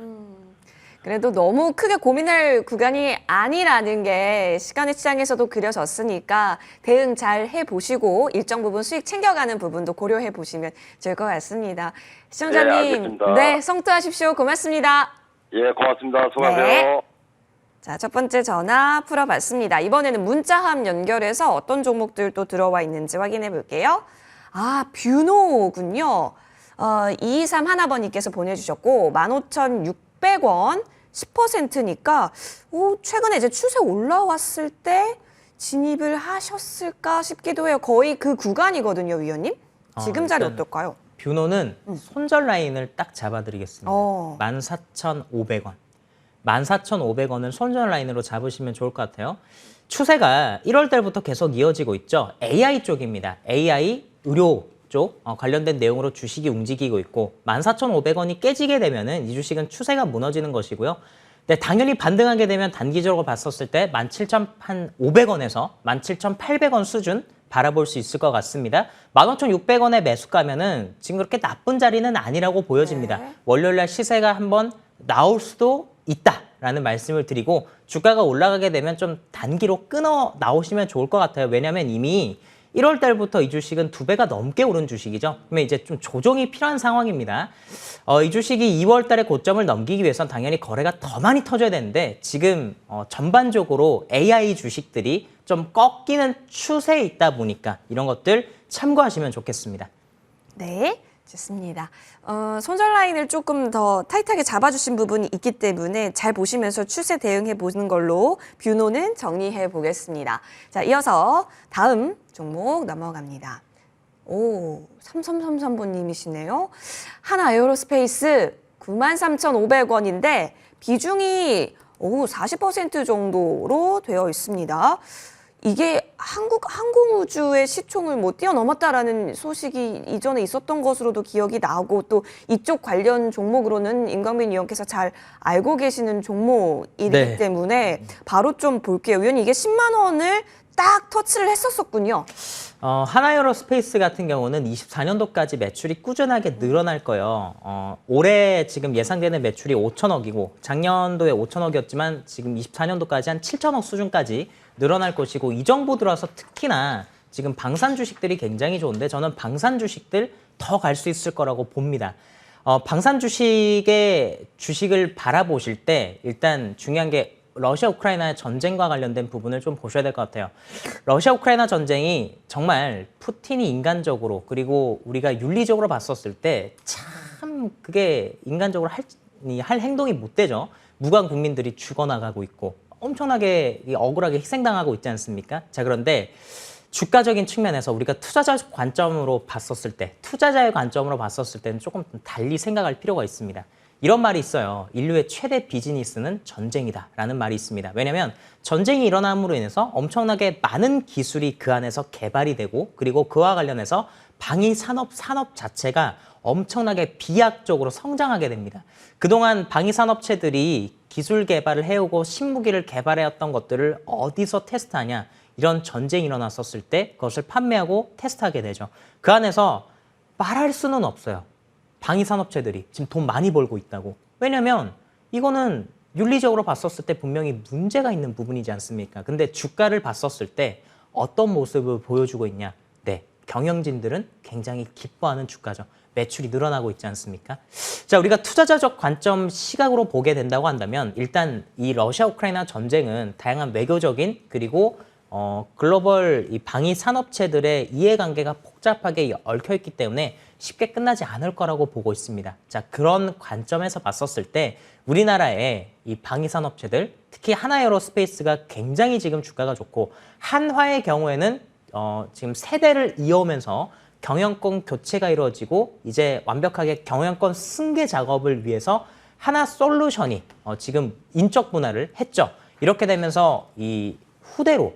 그래도 너무 크게 고민할 구간이 아니라는 게 시간의 시장에서도 그려졌으니까 대응 잘 해보시고 일정 부분 수익 챙겨가는 부분도 고려해 보시면 좋을 것 같습니다. 시청자님,
알겠습니다.
네, 성투하십시오. 고맙습니다.
예, 고맙습니다. 수고하세요.
네. 자, 첫 번째 전화 풀어봤습니다. 이번에는 문자함 연결해서 어떤 종목들 또 들어와 있는지 확인해 볼게요. 뷰노군요. 223 하나번님께서 보내주셨고 15,600원 10%니까 최근에 이제 추세 올라왔을 때 진입을 하셨을까 싶기도 해요. 거의 그 구간이거든요, 위원님. 지금 자리
일단
어떨까요?
뷰노는 손절 라인을 딱 잡아드리겠습니다. 14,500원. 14,500원을 손절 라인으로 잡으시면 좋을 것 같아요. 추세가 1월 달부터 계속 이어지고 있죠. AI 쪽입니다. AI, 의료 쪽 관련된 내용으로 주식이 움직이고 있고 14,500원이 깨지게 되면은 이 주식은 추세가 무너지는 것이고요. 네, 당연히 반등하게 되면 단기적으로 봤었을 때 17,500원에서 17,800원 수준 바라볼 수 있을 것 같습니다. 15,600원에 매수가면은 지금 그렇게 나쁜 자리는 아니라고 보여집니다.
네.
월요일날 시세가 한번 나올 수도 있다라는 말씀을 드리고 주가가 올라가게 되면 좀 단기로 끊어 나오시면 좋을 것 같아요. 왜냐하면 이미 1월 달부터 이 주식은 2배가 넘게 오른 주식이죠. 그러면 이제 좀 조정이 필요한 상황입니다. 이 주식이 2월 달에 고점을 넘기기 위해선 당연히 거래가 더 많이 터져야 되는데 지금 전반적으로 AI 주식들이 좀 꺾이는 추세에 있다 보니까 이런 것들 참고하시면 좋겠습니다.
네, 좋습니다. 손절 라인을 조금 더 타이트하게 잡아주신 부분이 있기 때문에 잘 보시면서 추세 대응해 보는 걸로 뷰노는 정리해 보겠습니다. 자, 이어서 다음 종목 넘어갑니다. 3333번님이시네요. 하나에어로스페이스 93,500원인데 비중이 40% 정도로 되어 있습니다. 이게 항공우주의 시총을 뭐 뛰어넘었다라는 소식이 이전에 있었던 것으로도 기억이 나고 또 이쪽 관련 종목으로는 임광빈 위원께서 잘 알고 계시는 종목이기
네.
때문에 바로 좀 볼게요. 위원님 이게 10만 원을 딱 터치를 했었었군요.
하나에어로스페이스 같은 경우는 24년도까지 매출이 꾸준하게 늘어날 거예요. 올해 지금 예상되는 매출이 5천억이고 작년도에 5천억이었지만 지금 24년도까지 한 7천억 수준까지 늘어날 것이고 이 정부 들어서 특히나 지금 방산 주식들이 굉장히 좋은데 저는 방산 주식들 더 갈 수 있을 거라고 봅니다. 방산 주식을 바라보실 때 일단 중요한 게 러시아 우크라이나 전쟁과 관련된 부분을 좀 보셔야 될 것 같아요. 러시아 우크라이나 전쟁이 정말 푸틴이 인간적으로 그리고 우리가 윤리적으로 봤었을 때 참 그게 인간적으로 할 행동이 못 되죠. 무관 국민들이 죽어나가고 있고 엄청나게 억울하게 희생당하고 있지 않습니까? 자, 그런데 주가적인 측면에서 우리가 투자자의 관점으로 봤었을 때, 투자자의 관점으로 봤었을 때는 조금 달리 생각할 필요가 있습니다. 이런 말이 있어요. 인류의 최대 비즈니스는 전쟁이다 라는 말이 있습니다. 왜냐하면 전쟁이 일어남으로 인해서 엄청나게 많은 기술이 그 안에서 개발이 되고 그리고 그와 관련해서 방위산업 자체가 엄청나게 비약적으로 성장하게 됩니다. 그동안 방위산업체들이 기술 개발을 해오고 신무기를 개발해왔던 것들을 어디서 테스트하냐, 이런 전쟁이 일어났었을 때 그것을 판매하고 테스트하게 되죠. 그 안에서 말할 수는 없어요. 방위산업체들이 지금 돈 많이 벌고 있다고. 왜냐면 이거는 윤리적으로 봤었을 때 분명히 문제가 있는 부분이지 않습니까? 근데 주가를 봤었을 때 어떤 모습을 보여주고 있냐? 네, 경영진들은 굉장히 기뻐하는 주가죠. 매출이 늘어나고 있지 않습니까? 자, 우리가 투자자적 관점 시각으로 보게 된다고 한다면 일단 이 러시아 우크라이나 전쟁은 다양한 외교적인 그리고 글로벌 이 방위 산업체들의 이해관계가 복잡하게 얽혀있기 때문에 쉽게 끝나지 않을 거라고 보고 있습니다. 자, 그런 관점에서 봤었을 때 우리나라의 이 방위 산업체들, 특히 하나에어로스페이스가 굉장히 지금 주가가 좋고 한화의 경우에는 지금 세대를 이어오면서 경영권 교체가 이루어지고 이제 완벽하게 경영권 승계 작업을 위해서 하나솔루션이 지금 인적 분할을 했죠. 이렇게 되면서 이 후대로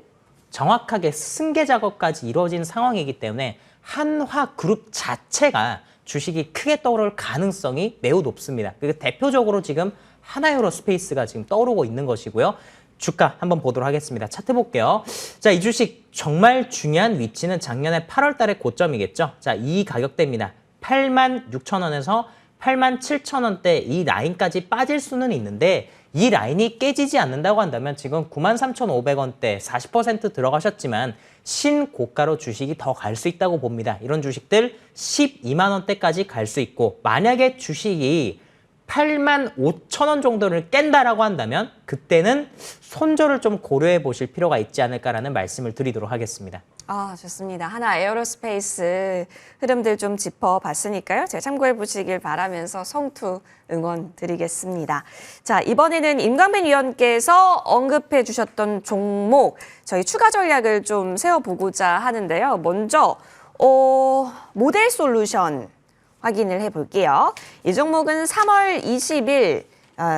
정확하게 승계 작업까지 이루어진 상황이기 때문에 한화그룹 자체가 주식이 크게 떠오를 가능성이 매우 높습니다. 그리고 대표적으로 지금 하나에어로스페이스가 지금 떠오르고 있는 것이고요. 주가 한번 보도록 하겠습니다. 차트 볼게요. 자, 이 주식 정말 중요한 위치는 작년에 8월 달에 고점이겠죠. 자, 이 가격대입니다. 86,000원에서 87,000원대 이 라인까지 빠질 수는 있는데 이 라인이 깨지지 않는다고 한다면 지금 93,500원대 40% 들어가셨지만 신고가로 주식이 더 갈 수 있다고 봅니다. 이런 주식들 12만 원대까지 갈 수 있고 만약에 주식이 85,000원 정도를 깬다라고 한다면 그때는 손절을 좀 고려해 보실 필요가 있지 않을까라는 말씀을 드리도록 하겠습니다.
아, 좋습니다. 하나에어로스페이스 흐름들 좀 짚어봤으니까요. 제가 참고해 보시길 바라면서 성투 응원 드리겠습니다. 자, 이번에는 임광빈 위원께서 언급해 주셨던 종목, 저희 추가 전략을 좀 세워보고자 하는데요. 먼저 모델 솔루션 확인을 해볼게요. 이 종목은 3월 20일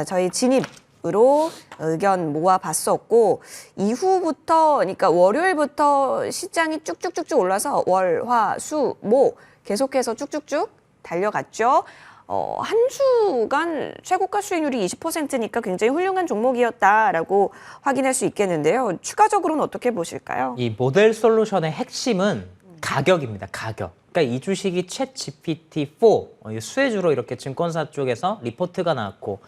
저희 진입으로 의견 모아봤었고 이후부터 그러니까 월요일부터 시장이 쭉쭉쭉쭉 올라서 월, 화, 수, 목 계속해서 쭉쭉쭉 달려갔죠. 한 주간 최고가 수익률이 20%니까 굉장히 훌륭한 종목이었다라고 확인할 수 있겠는데요. 추가적으로는 어떻게 보실까요?
이 모델 솔루션의 핵심은 가격입니다. 가격. 그러니까 이 주식이 챗GPT-4 수혜주로 이렇게 증권사 쪽에서 리포트가 나왔고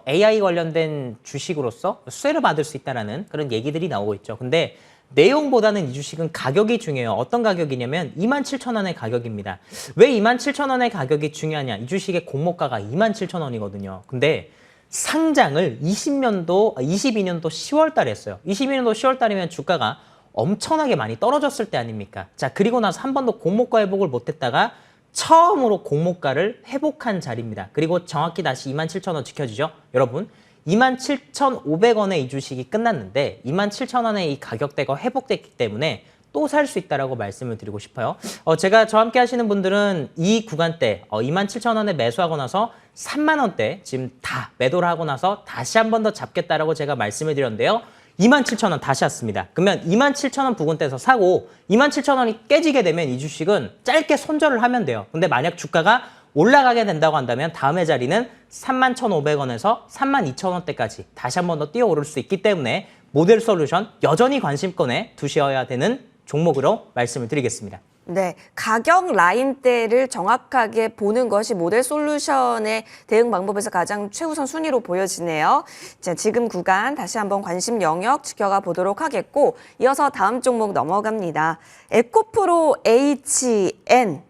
AI 관련된 주식으로서 수혜를 받을 수 있다는 그런 얘기들이 나오고 있죠. 근데 내용보다는 이 주식은 가격이 중요해요. 어떤 가격이냐면 27,000원의 가격입니다. 왜 27,000원의 가격이 중요하냐? 이 주식의 공모가가 27,000원이거든요. 근데 상장을 22년도 10월 달에 했어요. 22년도 10월 달이면 주가가 엄청나게 많이 떨어졌을 때 아닙니까? 자, 그리고 나서 한 번도 공모가 회복을 못했다가 처음으로 공모가를 회복한 자리입니다. 그리고 정확히 다시 27,000원 지켜지죠? 여러분, 27,500원에 이 주식이 끝났는데 27,000원에 이 가격대가 회복됐기 때문에 또 살 수 있다라고 말씀을 드리고 싶어요. 제가 저와 함께 하시는 분들은 이 구간대 27,000원에 매수하고 나서 3만 원대 지금 다 매도를 하고 나서 다시 한 번 더 잡겠다라고 제가 말씀을 드렸는데요. 27,000원 다시 왔습니다. 그러면 27,000원 부근대에서 사고 27,000원이 깨지게 되면 이 주식은 짧게 손절을 하면 돼요. 근데 만약 주가가 올라가게 된다고 한다면 다음의 자리는 31,500원에서 32,000원대까지 다시 한 번 더 뛰어오를 수 있기 때문에 모델솔루션 여전히 관심권에 두셔야 되는 종목으로 말씀을 드리겠습니다.
네, 가격 라인대를 정확하게 보는 것이 모델 솔루션의 대응 방법에서 가장 최우선 순위로 보여지네요. 자, 지금 구간 다시 한번 관심 영역 지켜가 보도록 하겠고 이어서 다음 종목 넘어갑니다. 에코프로 HN.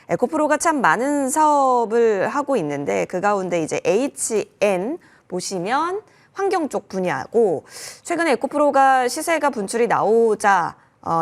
에코프로가 참 많은 사업을 하고 있는데 그 가운데 이제 HN 보시면 환경 쪽 분야고 최근에 에코프로가 시세가 분출이 나오자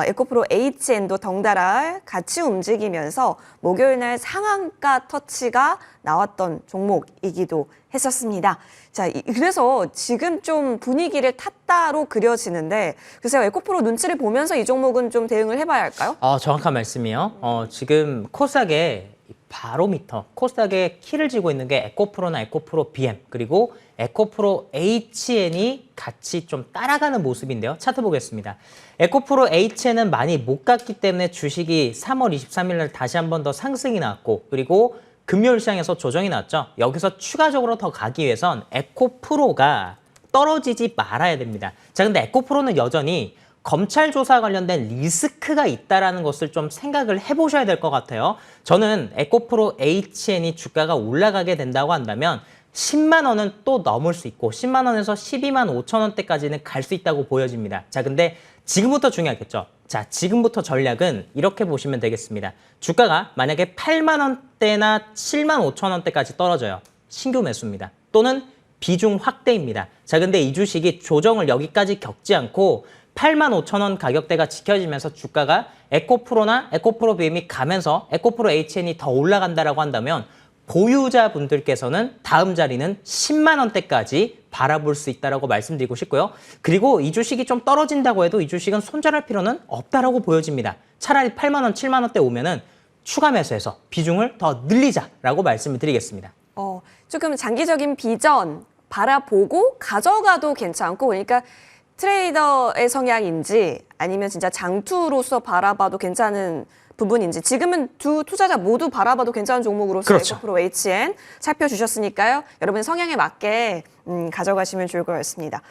에코프로 HN도 덩달아 같이 움직이면서 목요일 날 상한가 터치가 나왔던 종목이기도 했었습니다. 자, 그래서 지금 좀 분위기를 탔다로 그려지는데 그래서 에코프로 눈치를 보면서 이 종목은 좀 대응을 해봐야 할까요?
정확한 말씀이요. 지금 코스닥의 바로미터, 코스닥의 키를 쥐고 있는 게 에코프로나 에코프로 BM 그리고 에코프로 HN이 같이 좀 따라가는 모습인데요. 차트 보겠습니다. 에코프로 HN은 많이 못 갔기 때문에 주식이 3월 23일 날 다시 한 번 더 상승이 나왔고 그리고 금요일 시장에서 조정이 났죠. 여기서 추가적으로 더 가기 위해선 에코프로가 떨어지지 말아야 됩니다. 자, 근데 에코프로는 여전히 검찰 조사 관련된 리스크가 있다는 것을 좀 생각을 해보셔야 될 것 같아요. 저는 에코프로 HN이 주가가 올라가게 된다고 한다면 10만 원은 또 넘을 수 있고 10만 원에서 12만 5천 원대까지는 갈 수 있다고 보여집니다. 자, 근데 지금부터 중요하겠죠. 자, 지금부터 전략은 이렇게 보시면 되겠습니다. 주가가 만약에 8만 원대나 7만 5천 원대까지 떨어져요. 신규 매수입니다. 또는 비중 확대입니다. 자, 근데 이 주식이 조정을 여기까지 겪지 않고 8만 5천 원 가격대가 지켜지면서 주가가 에코프로나 에코프로 BM이 가면서 에코프로 HN이 더 올라간다라고 한다면 보유자분들께서는 다음 자리는 10만 원대까지 바라볼 수 있다라고 말씀드리고 싶고요. 그리고 이 주식이 좀 떨어진다고 해도 이 주식은 손절할 필요는 없다라고 보여집니다. 차라리 8만 원, 7만 원대 오면은 추가 매수해서 비중을 더 늘리자라고 말씀을 드리겠습니다.
조금 장기적인 비전 바라보고 가져가도 괜찮고 그러니까 트레이더의 성향인지 아니면 진짜 장투로서 바라봐도 괜찮은 부분인지 지금은 두 투자자 모두 바라봐도 괜찮은 종목으로서
그렇죠.
에코프로 HN 살펴주셨으니까요. 여러분 성향에 맞게 가져가시면 좋을 것 같습니다.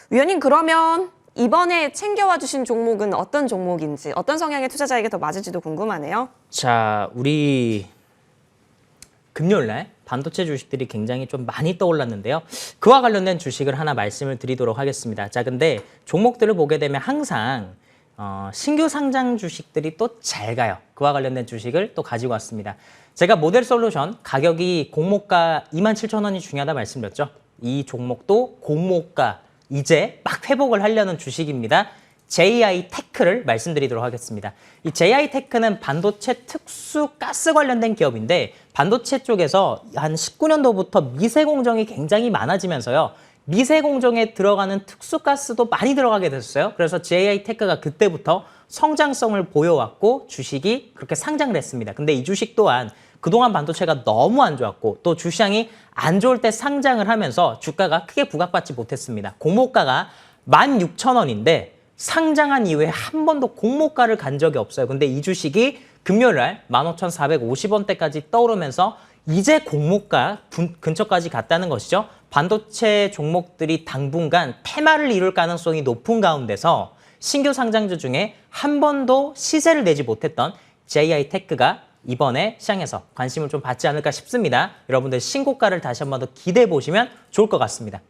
위원님 그러면 이번에 챙겨와 주신 종목은 어떤 종목인지 어떤 성향의 투자자에게 더 맞을지도 궁금하네요.
자, 우리 금요일날 반도체 주식들이 굉장히 좀 많이 떠올랐는데요. 그와 관련된 주식을 하나 말씀을 드리도록 하겠습니다. 자, 근데 종목들을 보게 되면 항상 신규 상장 주식들이 또 잘 가요. 그와 관련된 주식을 또 가지고 왔습니다. 제가 모델 솔루션 가격이 공모가 27,000원이 중요하다 말씀드렸죠. 이 종목도 공모가 이제 막 회복을 하려는 주식입니다. JI 테크를 말씀드리도록 하겠습니다. 이 JI 테크는 반도체 특수 가스 관련된 기업인데 반도체 쪽에서 한 19년도부터 미세 공정이 굉장히 많아지면서요. 미세 공정에 들어가는 특수 가스도 많이 들어가게 됐어요. 그래서 JI 테크가 그때부터 성장성을 보여왔고 주식이 그렇게 상장을 했습니다. 근데 이 주식 또한 그동안 반도체가 너무 안 좋았고 또 주시장이 안 좋을 때 상장을 하면서 주가가 크게 부각받지 못했습니다. 공모가가 16,000원인데 상장한 이후에 한 번도 공모가를 간 적이 없어요. 근데 이 주식이 금요일날 15,450원대까지 떠오르면서 이제 공모가 근처까지 갔다는 것이죠. 반도체 종목들이 당분간 폐마를 이룰 가능성이 높은 가운데서 신규 상장주 중에 한 번도 시세를 내지 못했던 JI 테크가 이번에 시장에서 관심을 좀 받지 않을까 싶습니다. 여러분들 신고가를 다시 한 번 더 기대해 보시면 좋을 것 같습니다.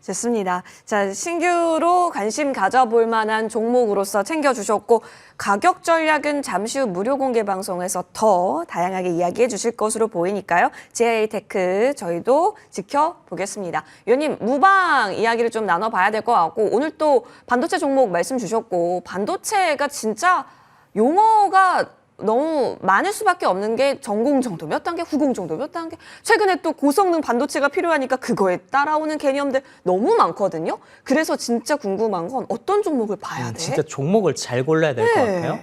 좋습니다. 자, 신규로 관심 가져볼 만한 종목으로서 챙겨주셨고 가격 전략은 잠시 후 무료 공개 방송에서 더 다양하게 이야기해 주실 것으로 보이니까요. JI테크 저희도 지켜보겠습니다. 위원님, 무방 이야기를 좀 나눠봐야 될 것 같고 오늘 또 반도체 종목 말씀 주셨고 반도체가 진짜 용어가 너무 많을 수밖에 없는 게 전공 정도 몇 단계, 후공 정도 몇 단계. 최근에 또 고성능 반도체가 필요하니까 그거에 따라오는 개념들 너무 많거든요. 그래서 진짜 궁금한 건 어떤 종목을 봐야 돼?
진짜 종목을 잘 골라야 될 것 같아요.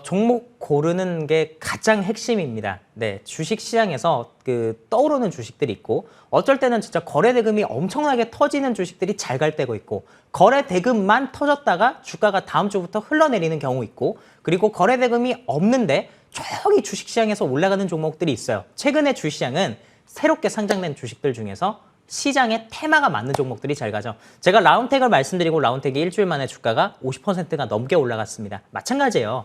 종목 고르는 게 가장 핵심입니다. 네, 주식 시장에서 떠오르는 주식들이 있고 어쩔 때는 진짜 거래 대금이 엄청나게 터지는 주식들이 잘 갈 때가 있고 거래 대금만 터졌다가 주가가 다음 주부터 흘러내리는 경우 있고 그리고 거래 대금이 없는데 조용히 주식 시장에서 올라가는 종목들이 있어요. 최근에 주시장은 새롭게 상장된 주식들 중에서 시장에 테마가 맞는 종목들이 잘 가죠. 제가 라운텍을 말씀드리고 라운텍이 일주일 만에 주가가 50%가 넘게 올라갔습니다. 마찬가지예요.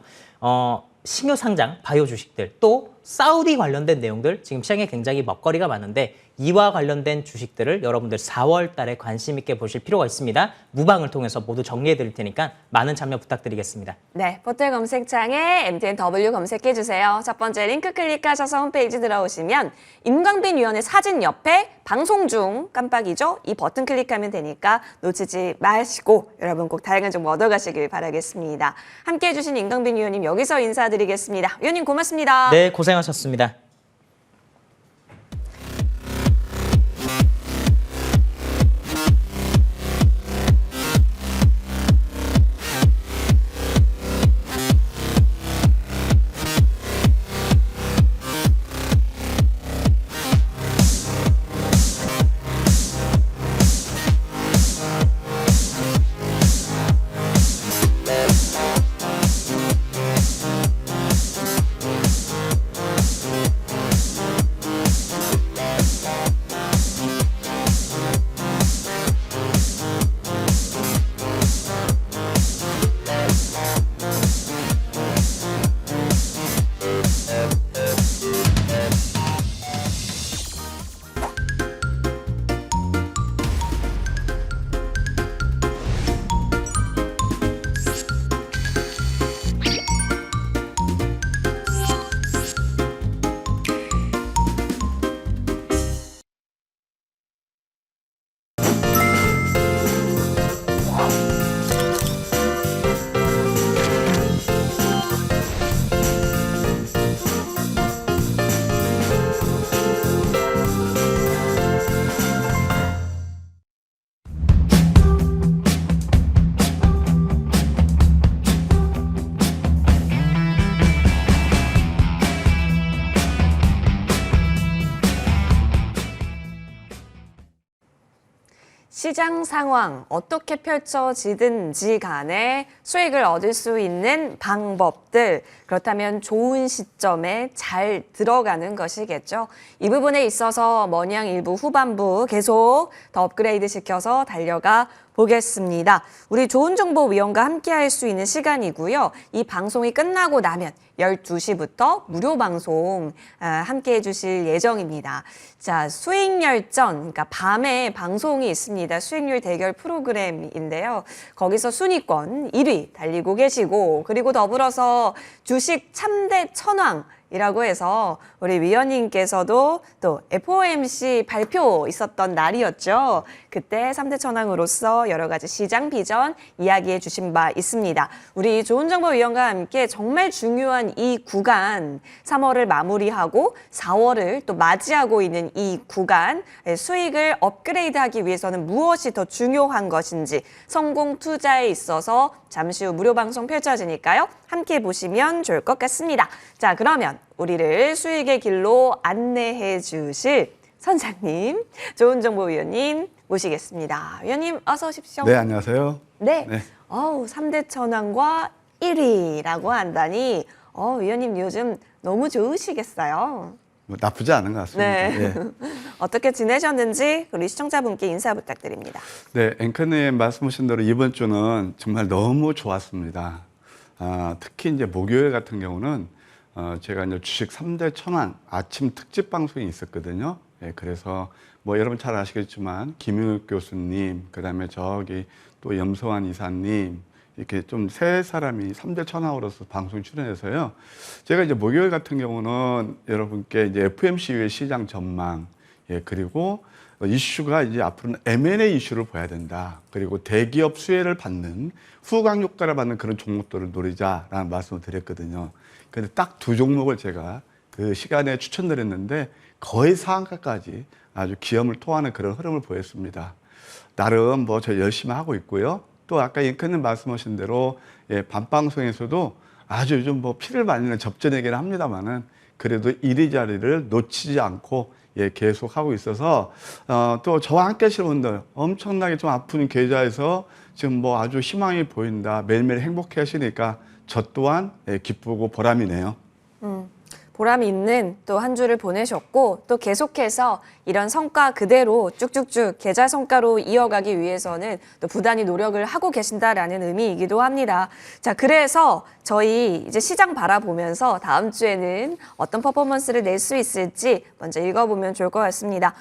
신규 상장 바이오 주식들 또 사우디 관련된 내용들 지금 시장에 굉장히 먹거리가 많은데 이와 관련된 주식들을 여러분들 4월 달에 관심 있게 보실 필요가 있습니다. 무방을 통해서 모두 정리해 드릴 테니까 많은 참여 부탁드리겠습니다.
네, 포털 검색창에 MTNW 검색해 주세요. 첫 번째 링크 클릭하셔서 홈페이지 들어오시면 임광빈 위원의 사진 옆에 방송 중 깜빡이죠? 이 버튼 클릭하면 되니까 놓치지 마시고 여러분 꼭 다양한 정보 얻어가시길 바라겠습니다. 함께해 주신 임광빈 위원님 여기서 인사드리겠습니다. 위원님 고맙습니다.
네, 고생하셨습니다.
시장 상황 어떻게 펼쳐지든지 간에 수익을 얻을 수 있는 방법들, 그렇다면 좋은 시점에 잘 들어가는 것이겠죠. 이 부분에 있어서 머니양 일부 후반부 계속 더 업그레이드 시켜서 달려가 보겠습니다. 우리 좋은정보위원과 함께 할 수 있는 시간이고요. 이 방송이 끝나고 나면 12시부터 무료 방송 함께 해주실 예정입니다. 자, 수익열전, 그러니까 밤에 방송이 있습니다. 수익률 대결 프로그램인데요. 거기서 순위권 1위 달리고 계시고 그리고 더불어서 주식 참대 천왕 이라고 해서 우리 위원님께서도 또 FOMC 발표 있었던 날이었죠. 그때 3대 천왕으로서 여러 가지 시장 비전 이야기해 주신 바 있습니다. 우리 좋은정보위원과 함께 정말 중요한 이 구간 3월을 마무리하고 4월을 또 맞이하고 있는 이 구간 수익을 업그레이드하기 위해서는 무엇이 더 중요한 것인지 성공 투자에 있어서 잠시 후 무료 방송 펼쳐지니까요. 함께 보시면 좋을 것 같습니다. 자, 그러면 우리를 수익의 길로 안내해 주실 선장님, 좋은정보위원님 모시겠습니다. 위원님 어서 오십시오.
네, 안녕하세요.
네.
네.
3대 천왕과 1위라고 한다니 위원님 요즘 너무 좋으시겠어요.
뭐 나쁘지 않은 것 같습니다.
네.
네.
어떻게 지내셨는지 우리 시청자분께 인사 부탁드립니다.
네, 앵커님 말씀하신 대로 이번 주는 정말 너무 좋았습니다. 특히 이제 목요일 같은 경우는 제가 이제 주식 3대 천왕 아침 특집 방송이 있었거든요. 예, 그래서 뭐 여러분 잘 아시겠지만 김윤욱 교수님, 그다음에 저기 또 염소환 이사님 이렇게 좀 세 사람이 3대 천왕으로서 방송 출연해서요. 제가 이제 목요일 같은 경우는 여러분께 이제 FOMC 이후의 시장 전망, 예, 그리고 이슈가 이제 앞으로는 M&A 이슈를 봐야 된다. 그리고 대기업 수혜를 받는 후광 효과를 받는 그런 종목들을 노리자라는 말씀을 드렸거든요. 근데 딱 두 종목을 제가 그 시간에 추천드렸는데 거의 상한가까지 아주 기염을 토하는 그런 흐름을 보였습니다. 나름 뭐 저 열심히 하고 있고요. 또 아까 앵커님 말씀하신 대로 밤방송에서도 아주 좀 뭐 피를 말리는 접전이긴 합니다만은 그래도 이리저리를 놓치지 않고 예, 계속 하고 있어서 또 저와 함께 하시는 분들 엄청나게 좀 아픈 계좌에서 지금 뭐 아주 희망이 보인다. 매일매일 행복해 하시니까 저 또한 예, 기쁘고 보람이네요.
보람이 있는 또 한 주를 보내셨고 또 계속해서 이런 성과 그대로 쭉쭉쭉 계좌 성과로 이어가기 위해서는 또 부단히 노력을 하고 계신다라는 의미이기도 합니다. 자, 그래서 저희 이제 시장 바라보면서 다음 주에는 어떤 퍼포먼스를 낼 수 있을지 먼저 읽어보면 좋을 것 같습니다.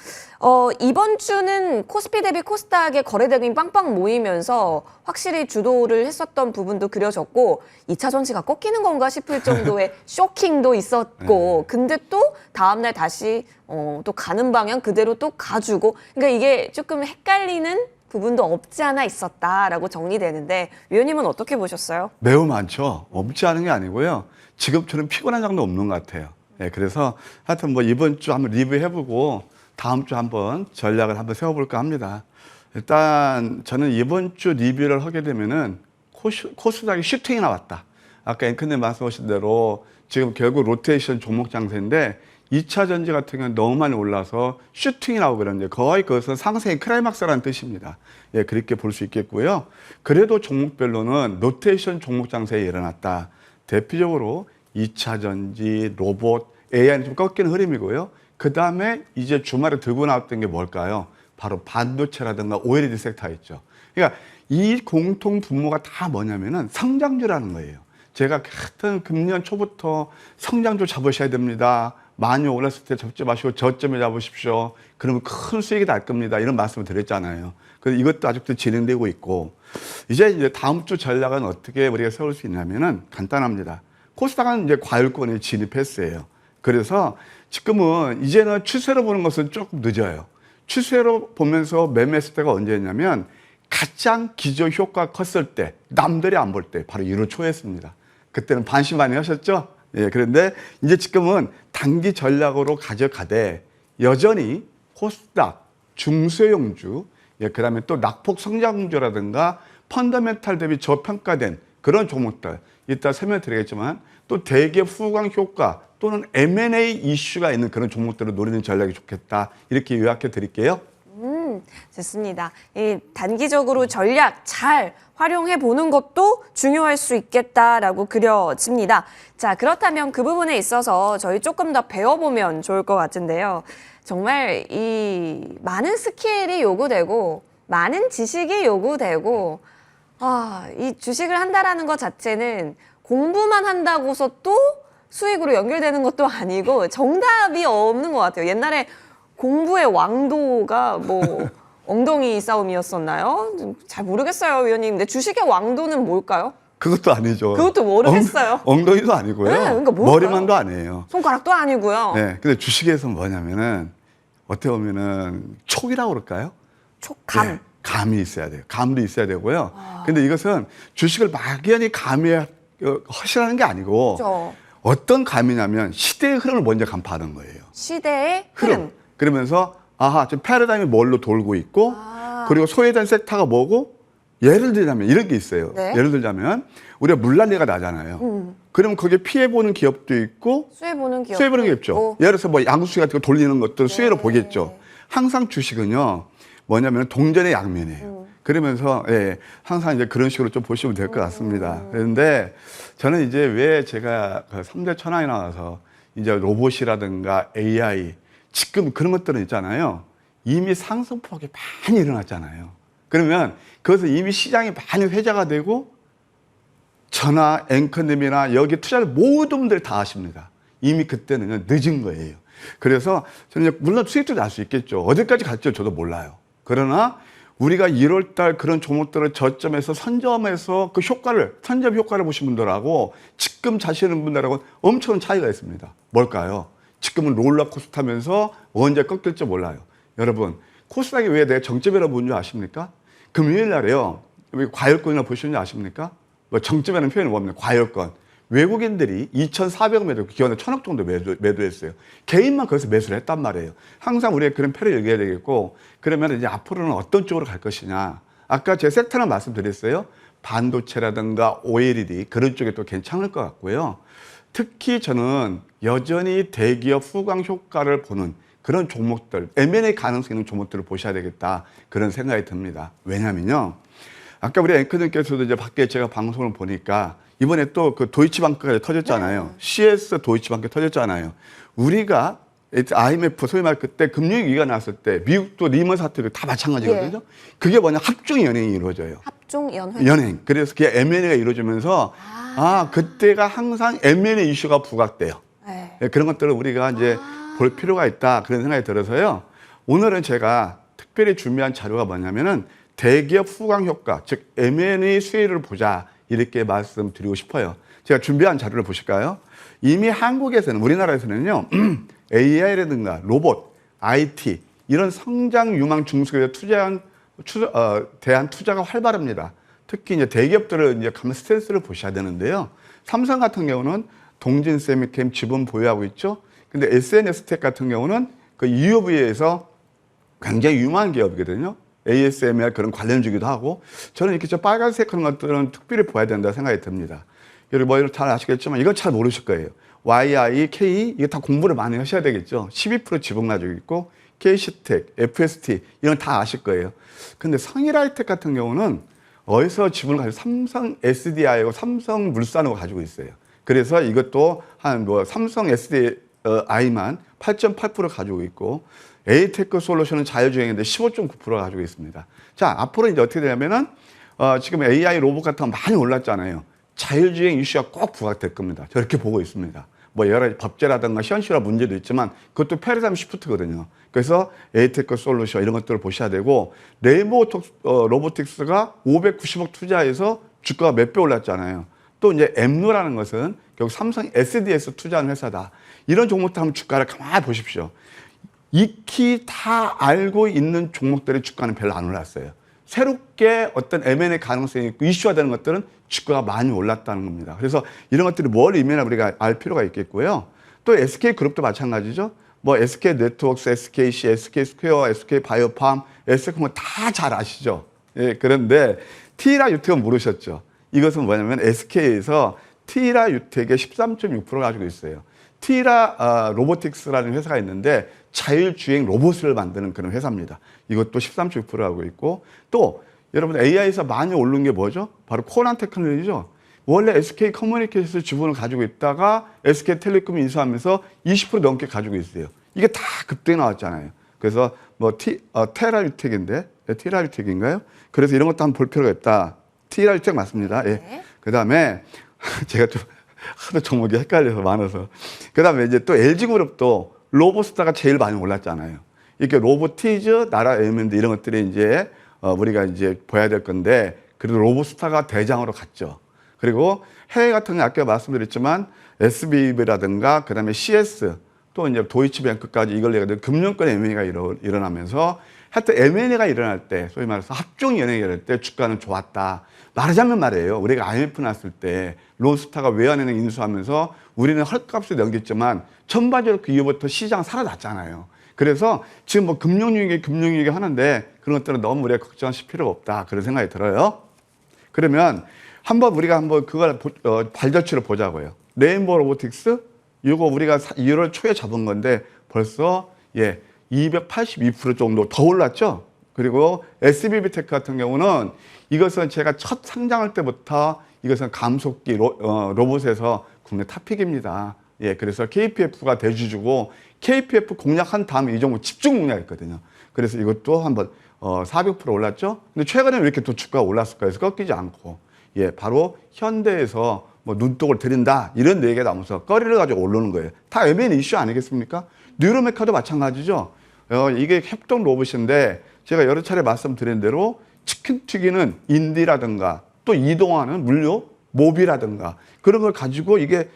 이번 주는 코스피 대비 코스닥의 거래대금이 빵빵 모이면서 확실히 주도를 했었던 부분도 그려졌고 2차 전지가 꺾이는 건가 싶을 정도의 쇼킹도 있었고 근데 또 다음날 다시 또 가는 방향 그대로 또 가주고 그러니까 이게 조금 헷갈리는 부분도 없지 않아 있었다라고 정리되는데 위원님은 어떻게 보셨어요?
매우 많죠. 없지 않은 게 아니고요. 지금처럼 피곤한 장도 없는 것 같아요. 예, 그래서 하여튼 뭐 이번 주 한번 리뷰해보고 다음 주 한번 전략을 한번 세워볼까 합니다. 일단 저는 이번 주 리뷰를 하게 되면은 코스닥이 슈팅이 나왔다. 아까 앵커님 말씀하신 대로 지금 결국 로테이션 종목 장세인데 2차 전지 같은 경우는 너무 많이 올라서 슈팅이 나오고 그러는데 거의 그것은 상승의 클라이막스라는 뜻입니다. 예, 그렇게 볼 수 있겠고요. 그래도 종목별로는 로테이션 종목 장세에 일어났다. 대표적으로 2차 전지, 로봇, AI는 좀 꺾이는 흐름이고요. 그 다음에 이제 주말에 들고 나왔던 게 뭘까요? 바로 반도체라든가 OLED 섹터 있죠. 그러니까 이 공통 분모가 다 뭐냐면은 성장주라는 거예요. 제가 같은 금년 초부터 성장주 잡으셔야 됩니다. 많이 올랐을 때 잡지 마시고 저점에 잡으십시오. 그러면 큰 수익이 날 겁니다. 이런 말씀을 드렸잖아요. 그래서 이것도 아직도 진행되고 있고 이제 다음 주 전략은 어떻게 우리가 세울 수 있냐면은 간단합니다. 코스닥은 이제 과열권에 진입했어요. 그래서 지금은 이제는 추세로 보는 것은 조금 늦어요. 추세로 보면서 매매했을 때가 언제였냐면 가장 기저 효과가 컸을 때 남들이 안 볼 때 바로 1월 초였습니다. 그때는 반신반의하셨죠? 예, 그런데 이제 지금은 단기 전략으로 가져가되 여전히 코스닥, 중소형주, 예, 그 다음에 또 낙폭 성장주라든가 펀더멘탈 대비 저평가된 그런 종목들 이따 설명드리겠지만 또 대기업 후광 효과 또는 M&A 이슈가 있는 그런 종목들을 노리는 전략이 좋겠다. 이렇게 요약해 드릴게요.
좋습니다. 이 단기적으로 전략 잘 활용해 보는 것도 중요할 수 있겠다라고 그려집니다. 자, 그렇다면 그 부분에 있어서 저희 조금 더 배워보면 좋을 것 같은데요. 정말 이 많은 스킬이 요구되고 많은 지식이 요구되고 이 주식을 한다라는 것 자체는 공부만 한다고서 또 수익으로 연결되는 것도 아니고 정답이 없는 것 같아요. 옛날에 공부의 왕도가 뭐 엉덩이 싸움이었었나요? 잘 모르겠어요, 위원님. 근데 주식의 왕도는 뭘까요?
그것도 아니죠.
그것도 모르겠어요.
엉덩이도 아니고요.
네, 그러니까 뭘까요?
머리만도 아니에요.
손가락도 아니고요.
네, 근데 주식에서 뭐냐면은 어떻게 보면은 촉이라고 그럴까요?
촉감.
네, 감이 있어야 돼요. 감도 있어야 되고요. 근데 이것은 주식을 막연히 감이 하시라는 게 아니고
그렇죠.
어떤 감이냐면 시대의 흐름을 먼저 간파하는 거예요.
시대의 흐름.
그러면서 아하, 지금 패러다임이 뭘로 돌고 있고 그리고 소외된 섹터가 뭐고 예를 들자면 이런 게 있어요.
네.
예를 들자면 우리가 물난리가 나잖아요. 그러면 거기에 피해보는 기업도 있고
수혜보는 기업.
수혜보는 게 있죠. 예를 들어서 뭐 양수기 같은 거 돌리는 것들 수혜로 보겠죠. 항상 주식은요 뭐냐면 동전의 양면이에요. 그러면서 예, 항상 이제 그런 식으로 좀 보시면 될 것 같습니다. 그런데 저는 이제 왜 제가 그 3대 천왕에 나와서 이제 로봇이라든가 AI 지금 그런 것들은 있잖아요. 이미 상승폭이 많이 일어났잖아요. 그러면 그것은 이미 시장이 많이 회자가 되고 저나 앵커님이나 여기 투자를 모든 분들이 다 하십니다. 이미 그때는 늦은 거예요. 그래서 저는 물론 수익도 날 수 있겠죠. 어디까지 갈지 저도 몰라요. 그러나 우리가 1월 달 그런 종목들을 저점에서 선점해서 그 효과를, 선점 효과를 보신 분들하고 지금 자시는 분들하고 엄청난 차이가 있습니다. 뭘까요? 지금은 롤러코스터 타면서 언제 꺾일지 몰라요. 여러분, 코스닥이 왜 내가 정점이라고 보는 줄 아십니까? 금요일 날에요. 왜 과열권이라고 보시는지 아십니까? 뭐 정점이라는 표현은 뭡니까? 과열권. 외국인들이 2,400억 매도, 기관에 1,000억 정도 매도했어요. 개인만 거기서 매수를 했단 말이에요. 항상 우리가 그런 표를 얘기해야 되겠고, 그러면 이제 앞으로는 어떤 쪽으로 갈 것이냐. 아까 제 섹터는 말씀드렸어요. 반도체라든가 OLED 그런 쪽에 또 괜찮을 것 같고요. 특히 저는 여전히 대기업 후광 효과를 보는 그런 종목들, M&A 가능성 있는 종목들을 보셔야 되겠다 그런 생각이 듭니다. 왜냐면요. 아까 우리 앵커님께서도 이제 밖에 제가 방송을 보니까 이번에 또 그 도이치방크가 터졌잖아요. CS 도이치방크 터졌잖아요. 우리가 IMF 소위 말 그때 금융위기가 났을 때 미국도 리먼 사태도 다 마찬가지거든요. 그게 뭐냐 합종 연행이 이루어져요.
합종 연회.
연행. 그래서 그게 M&A가 이루어지면서 그때가 항상 M&A 이슈가 부각돼요.
네.
예, 그런 것들을 우리가 이제 볼 필요가 있다 그런 생각이 들어서요. 오늘은 제가 특별히 준비한 자료가 뭐냐면은 대기업 후광 효과, 즉 M&A 수혜를 보자 이렇게 말씀드리고 싶어요. 제가 준비한 자료를 보실까요? 이미 한국에서는 우리나라에서는요 AI라든가 로봇, IT 이런 성장 유망 중소기업에 대한 투자가 활발합니다. 특히 이제 대기업들을 이제 가면 스탠스를 보셔야 되는데요. 삼성 같은 경우는 동진 세미캠 지분 보유하고 있죠. 근데 SNS텍 같은 경우는 그 EUV에서 굉장히 유망한 기업이거든요. ASMR 그런 관련주기도 하고 저는 이렇게 저 빨간색 그런 것들은 특별히 보야 된다 생각이 듭니다. 여러분 뭐 잘 아시겠지만 이건 잘 모르실 거예요. YI, K 이거 다 공부를 많이 하셔야 되겠죠. 12% 지분 가지고 있고 KC텍, FST 이런 다 아실 거예요. 근데 성일하이텍 같은 경우는 어디서 지분을 가지고 삼성 SDI하고 삼성물산하고 가지고 있어요. 그래서 이것도 한 뭐 삼성 SDI만 8.8% 가지고 있고 에이테크 솔루션은 자율주행인데 15.9% 가지고 있습니다. 자, 앞으로 이제 어떻게 되냐면은 지금 AI 로봇 같은 거 많이 올랐잖아요. 자율주행 이슈가 꼭 부각될 겁니다. 저렇게 보고 있습니다. 뭐 여러 가지 법제라든가 현실화 문제도 있지만 그것도 패러다임 시프트거든요. 그래서 에이테크 솔루션 이런 것들을 보셔야 되고 레인보우 로보틱스가 590억 투자해서 주가가 몇 배 올랐잖아요. 또 이제 엠노라는 것은 결국 삼성 SDS 투자하는 회사다. 이런 종목들 한번 주가를 가만히 보십시오. 익히 다 알고 있는 종목들의 주가는 별로 안 올랐어요. 새롭게 어떤 M&A 가능성이 있고 이슈화 되는 것들은 주가가 많이 올랐다는 겁니다. 그래서 이런 것들이 뭘 의미하나 우리가 알 필요가 있겠고요. 또 SK그룹도 마찬가지죠. 뭐 SK네트워크스, SKC, SK스퀘어, SK바이오팜, SK콤 다 잘 아시죠. 예, 그런데 티라 유텍은 모르셨죠. 이것은 뭐냐면 SK에서 티라 유텍의 13.6% 가지고 있어요. 티라 로보틱스라는 회사가 있는데 자율주행 로봇을 만드는 그런 회사입니다. 이것도 13.6% 하고 있고 또 여러분 AI에서 많이 오른 게 뭐죠? 바로 코난 테크놀로지죠. 원래 SK 커뮤니케이션 지분을 가지고 있다가 SK텔레콤 인수하면서 20% 넘게 가지고 있어요. 이게 다 급등이 나왔잖아요. 그래서 뭐 테라유텍인데 테라유텍인가요? 그래서 이런 것도 한번 볼 필요가 있다. 테라유텍 맞습니다. 예.
네.
그다음에 제가 좀 하도 종목이 헷갈려서 많아서 그다음에 이제 또 LG그룹도 로보스타가 제일 많이 올랐잖아요. 이렇게 로보티즈, 나라 M&D 이런 것들이 이제 우리가 이제 봐야 될 건데 그래도 로보스타가 대장으로 갔죠. 그리고 해외 같은 경우 아까 말씀드렸지만 SBB라든가 그다음에 CS 또 이제 도이치뱅크까지 이걸 내가 금융권 M&A가 일어나면서 하여튼 M&A가 일어날 때 소위 말해서 합종 연행이 일어날 때 주가는 좋았다. 말하자면 말이에요. 우리가 IMF 났을 때 론스타가 외환은행 인수하면서 우리는 헐값을 넘겼지만 전반적으로 그 이후부터 시장 살아났잖아요. 그래서 지금 뭐 금융위기 하는데 그런 것들은 너무 우리가 걱정하실 필요가 없다. 그런 생각이 들어요. 그러면 우리가 그걸 발자취를 보자고요. 레인보우 로보틱스 이거 우리가 1월 초에 잡은 건데 벌써 282% 정도 더 올랐죠. 그리고 SBB테크 같은 경우는 이것은 제가 첫 상장할 때부터 이것은 감속기 로봇에서 국내 탑픽입니다. 예, 그래서 KPF가 대주주고 KPF 공략한 다음에 이 종목 집중 공략했거든요. 그래서 이것도 한번 400% 올랐죠. 근데 최근에 왜 이렇게 또 주가가 올랐을까 해서 꺾이지 않고 바로 현대에서 뭐 눈독을 들인다 이런 얘기가 나오면서 거리를 가지고 오르는 거예요. 다 M&A 이슈 아니겠습니까? 뉴로메카도 마찬가지죠. 이게 협동 로봇인데 제가 여러 차례 말씀드린 대로 치킨 튀기는 인디라든가 또 이동하는 물류 모비라든가 그런 걸 가지고 이게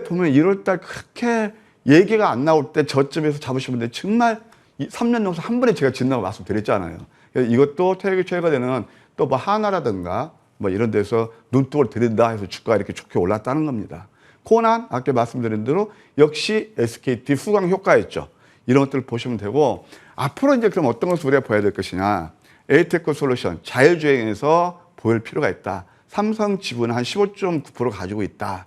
보면 1월달 그렇게 얘기가 안 나올 때 저쯤에서 잡으시면 돼. 정말 3년 용서 한 번에 제가 진다고 말씀드렸잖아요. 이것도 최근에 되는 또 뭐 하나라든가 뭐 이런 데서 눈독을 들인다 해서 주가가 이렇게 좋게 올랐다는 겁니다. 코난 아까 말씀드린 대로 역시 SKT 후광 효과였죠. 이런 것들을 보시면 되고 앞으로 이제 그럼 어떤 것을 우리가 봐야 될 것이냐. 에이테크 솔루션 자율주행에서 보일 필요가 있다. 삼성 지분 한 15.9% 가지고 있다.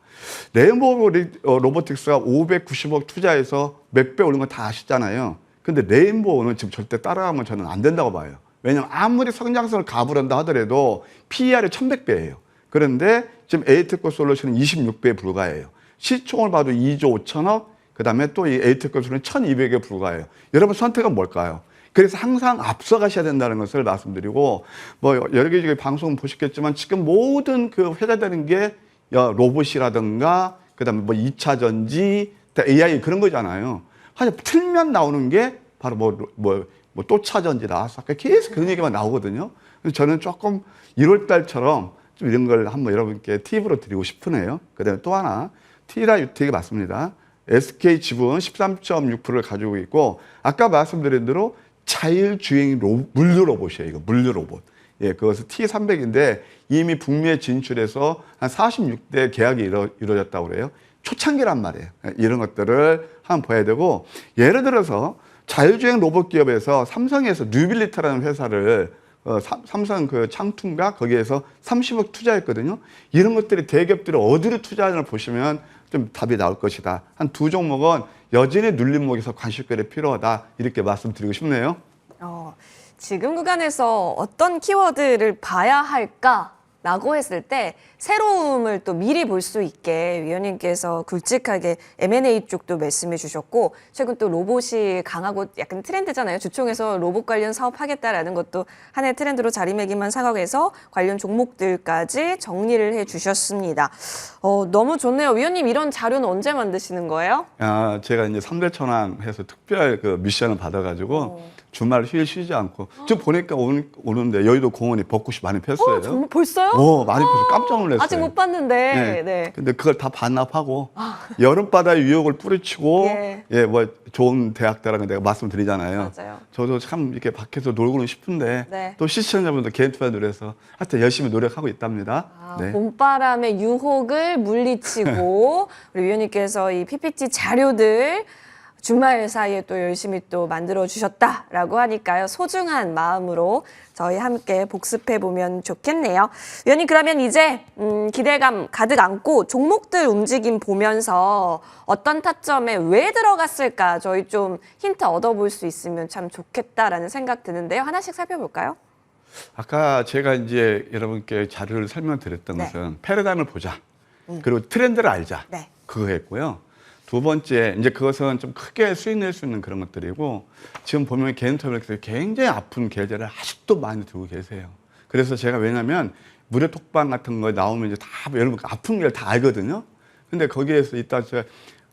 레인보우 로보틱스가 590억 투자해서 몇 배 오른 거 다 아시잖아요. 근데 레인보우는 지금 절대 따라가면 저는 안 된다고 봐요. 왜냐면 아무리 성장성을 가부른다 하더라도 PER이 1100배예요. 그런데 지금 에이트코 솔루션은 26배에 불과해요. 시총을 봐도 2조 5천억, 그 다음에 또 이 에이트코 솔루션은 1200에 불과해요. 여러분 선택은 뭘까요? 그래서 항상 앞서가셔야 된다는 것을 말씀드리고, 뭐 여러 개 방송 보셨겠지만 지금 모든 그 회자되는 게 로봇이라든가, 그 다음에 뭐 2차 전지, AI 그런 거잖아요. 하여튼 틀면 나오는 게 바로 또 차전지 나왔어. 계속 그런 얘기만 나오거든요. 그래서 저는 조금 1월 달처럼 좀 이런 걸 한번 여러분께 팁으로 드리고 싶으네요. 그 다음에 또 하나, T라 유텍이 맞습니다. SK 지분 13.6%를 가지고 있고, 아까 말씀드린 대로 자율주행 물류 로봇이에요. 이거 물류 로봇. 예, 그것은 T300인데 이미 북미에 진출해서 한 46대 계약이 이루어졌다고 그래요. 초창기란 말이에요. 이런 것들을 한번 봐야 되고, 예를 들어서 자율주행 로봇 기업에서 삼성에서 뉴빌리티라는 회사를 삼성 그 창투인가 거기에서 30억 투자했거든요. 이런 것들이 대기업들이 어디로 투자하는지 보시면 좀 답이 나올 것이다. 한 두 종목은 여전히 눌림목에서 관심거리 필요하다. 이렇게 말씀드리고 싶네요.
지금 구간에서 어떤 키워드를 봐야 할까라고 했을 때 새로움을 또 미리 볼 수 있게 위원님께서 굵직하게 M&A 쪽도 말씀해 주셨고, 최근 또 로봇이 강하고 약간 트렌드잖아요. 주총에서 로봇 관련 사업하겠다라는 것도 하나의 트렌드로 자리매김한 상황에서 관련 종목들까지 정리를 해 주셨습니다. 너무 좋네요. 위원님 이런 자료는 언제 만드시는 거예요?
제가 이제 3대 천왕 해서 특별 그 미션을 받아가지고 주말 휴일 쉬지 않고 지금 보니까 오는데 여의도 공원이 벚꽃이 많이 폈어요.
정말 벌써요?
많이 폈어요. 깜짝 놀랐어요.
아직 못 봤는데.
네. 근데 그걸 다 반납하고 여름바다의 유혹을 뿌리치고 뭐 좋은 대학들하고 내가 말씀드리잖아요.
맞아요.
저도 참 이렇게 밖에서 놀고는 싶은데
네.
또 시청자분들 개인투자 노래해서 하여튼 열심히 노력하고 있답니다.
봄바람의 유혹을 물리치고 우리 위원님께서 이 PPT 자료들 주말 사이에 또 열심히 또 만들어 주셨다라고 하니까요. 소중한 마음으로 저희 함께 복습해 보면 좋겠네요. 위원님 그러면 이제 기대감 가득 안고 종목들 움직임 보면서 어떤 타점에 왜 들어갔을까 저희 좀 힌트 얻어볼 수 있으면 참 좋겠다라는 생각 드는데요. 하나씩 살펴볼까요?
아까 제가 이제 여러분께 자료를 설명드렸던
네.
것은 패러다임을 보자. 그리고 트렌드를 알자.
네.
그거였고요. 두 번째, 이제 그것은 좀 크게 수익 낼 수 있는 그런 것들이고, 지금 보면 개인투자에서 굉장히 아픈 계좌를 아직도 많이 들고 계세요. 그래서 제가 왜냐면 무료 톡방 같은 거 나오면 이제 다 여러분 아픈 걸 다 알거든요. 근데 거기에서 이따 제가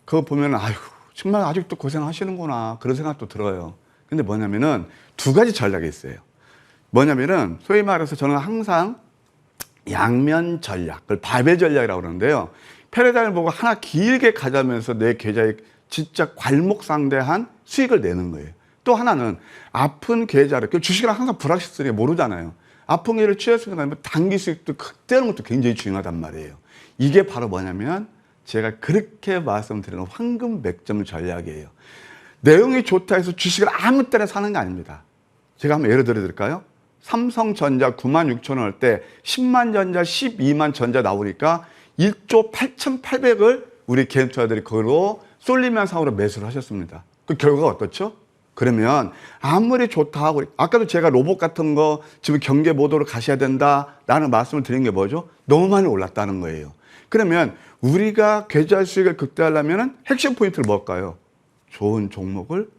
그거 보면 아이고, 정말 아직도 고생하시는구나. 그런 생각도 들어요. 근데 뭐냐면은 두 가지 전략이 있어요. 뭐냐면은 소위 말해서 저는 항상 양면 전략, 그걸 바벨 전략이라고 그러는데요. 패러다임을 보고 하나 길게 가자면서 내 계좌에 진짜 괄목상대한 수익을 내는 거예요. 또 하나는 아픈 계좌를, 주식이랑 항상 불확실성이 모르잖아요. 아픈 계좌를 취할 수 있는 거 단기 수익도 극대화하는 것도 굉장히 중요하단 말이에요. 이게 바로 뭐냐면 제가 그렇게 말씀드리는 황금 맥점 전략이에요. 내용이 좋다 해서 주식을 아무 때나 사는 게 아닙니다. 제가 한번 예를 들어 드릴까요? 삼성전자 96,000원 할 때 10만 전자, 12만 전자 나오니까 1조 8,800을 우리 개인 투자들이 그걸로 쏠리면 상으로 매수를 하셨습니다. 그 결과가 어떻죠? 그러면 아무리 좋다 하고, 아까도 제가 로봇 같은 거 지금 경계 모드로 가셔야 된다라는 말씀을 드린 게 뭐죠? 너무 많이 올랐다는 거예요. 그러면 우리가 계좌 수익을 극대화하려면 핵심 포인트를 뭘까요? 좋은 종목을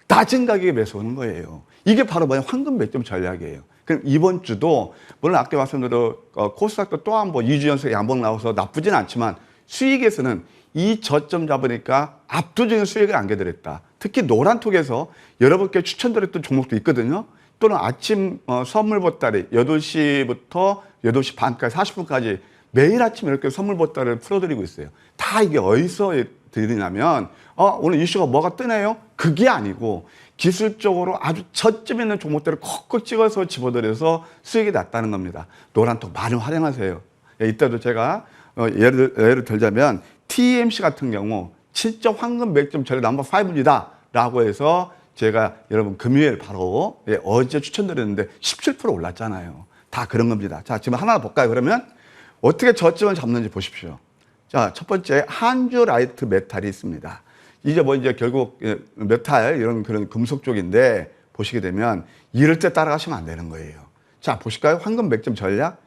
낮은 가격에 매수하는 거예요. 이게 바로 뭐냐? 황금 맥점 전략이에요. 그럼 이번 주도 물론 아까 말씀드린 코스닥도 또 한 번 2주 연속 양봉 나와서 나쁘진 않지만 수익에서는 이 저점 잡으니까 압도적인 수익을 안겨드렸다. 특히 노란톡에서 여러분께 추천드렸던 종목도 있거든요. 또는 아침 선물 보따리 8시부터 8시 반까지 40분까지 매일 아침 이렇게 선물 보따리를 풀어드리고 있어요. 다 이게 어디서 드리냐면 오늘 이슈가 뭐가 뜨네요? 그게 아니고 기술적으로 아주 저점 있는 종목들을 콕콕 찍어서 집어들여서 수익이 났다는 겁니다. 노란톡 많이 활용하세요. 이따도 제가 예를 들자면 TMC 같은 경우 진짜 황금 맥점 전략 넘버 5입니다 라고 해서 제가 여러분 금요일 바로 어제 추천드렸는데 17% 올랐잖아요. 다 그런 겁니다. 자, 지금 하나 볼까요? 그러면 어떻게 저점을 잡는지 보십시오. 자, 첫 번째 한주 라이트 메탈이 있습니다. 이제 뭐 이제 결국 메탈 이런 그런 금속 쪽인데 보시게 되면 이럴 때 따라가시면 안 되는 거예요. 자, 보실까요? 황금 맥점 전략.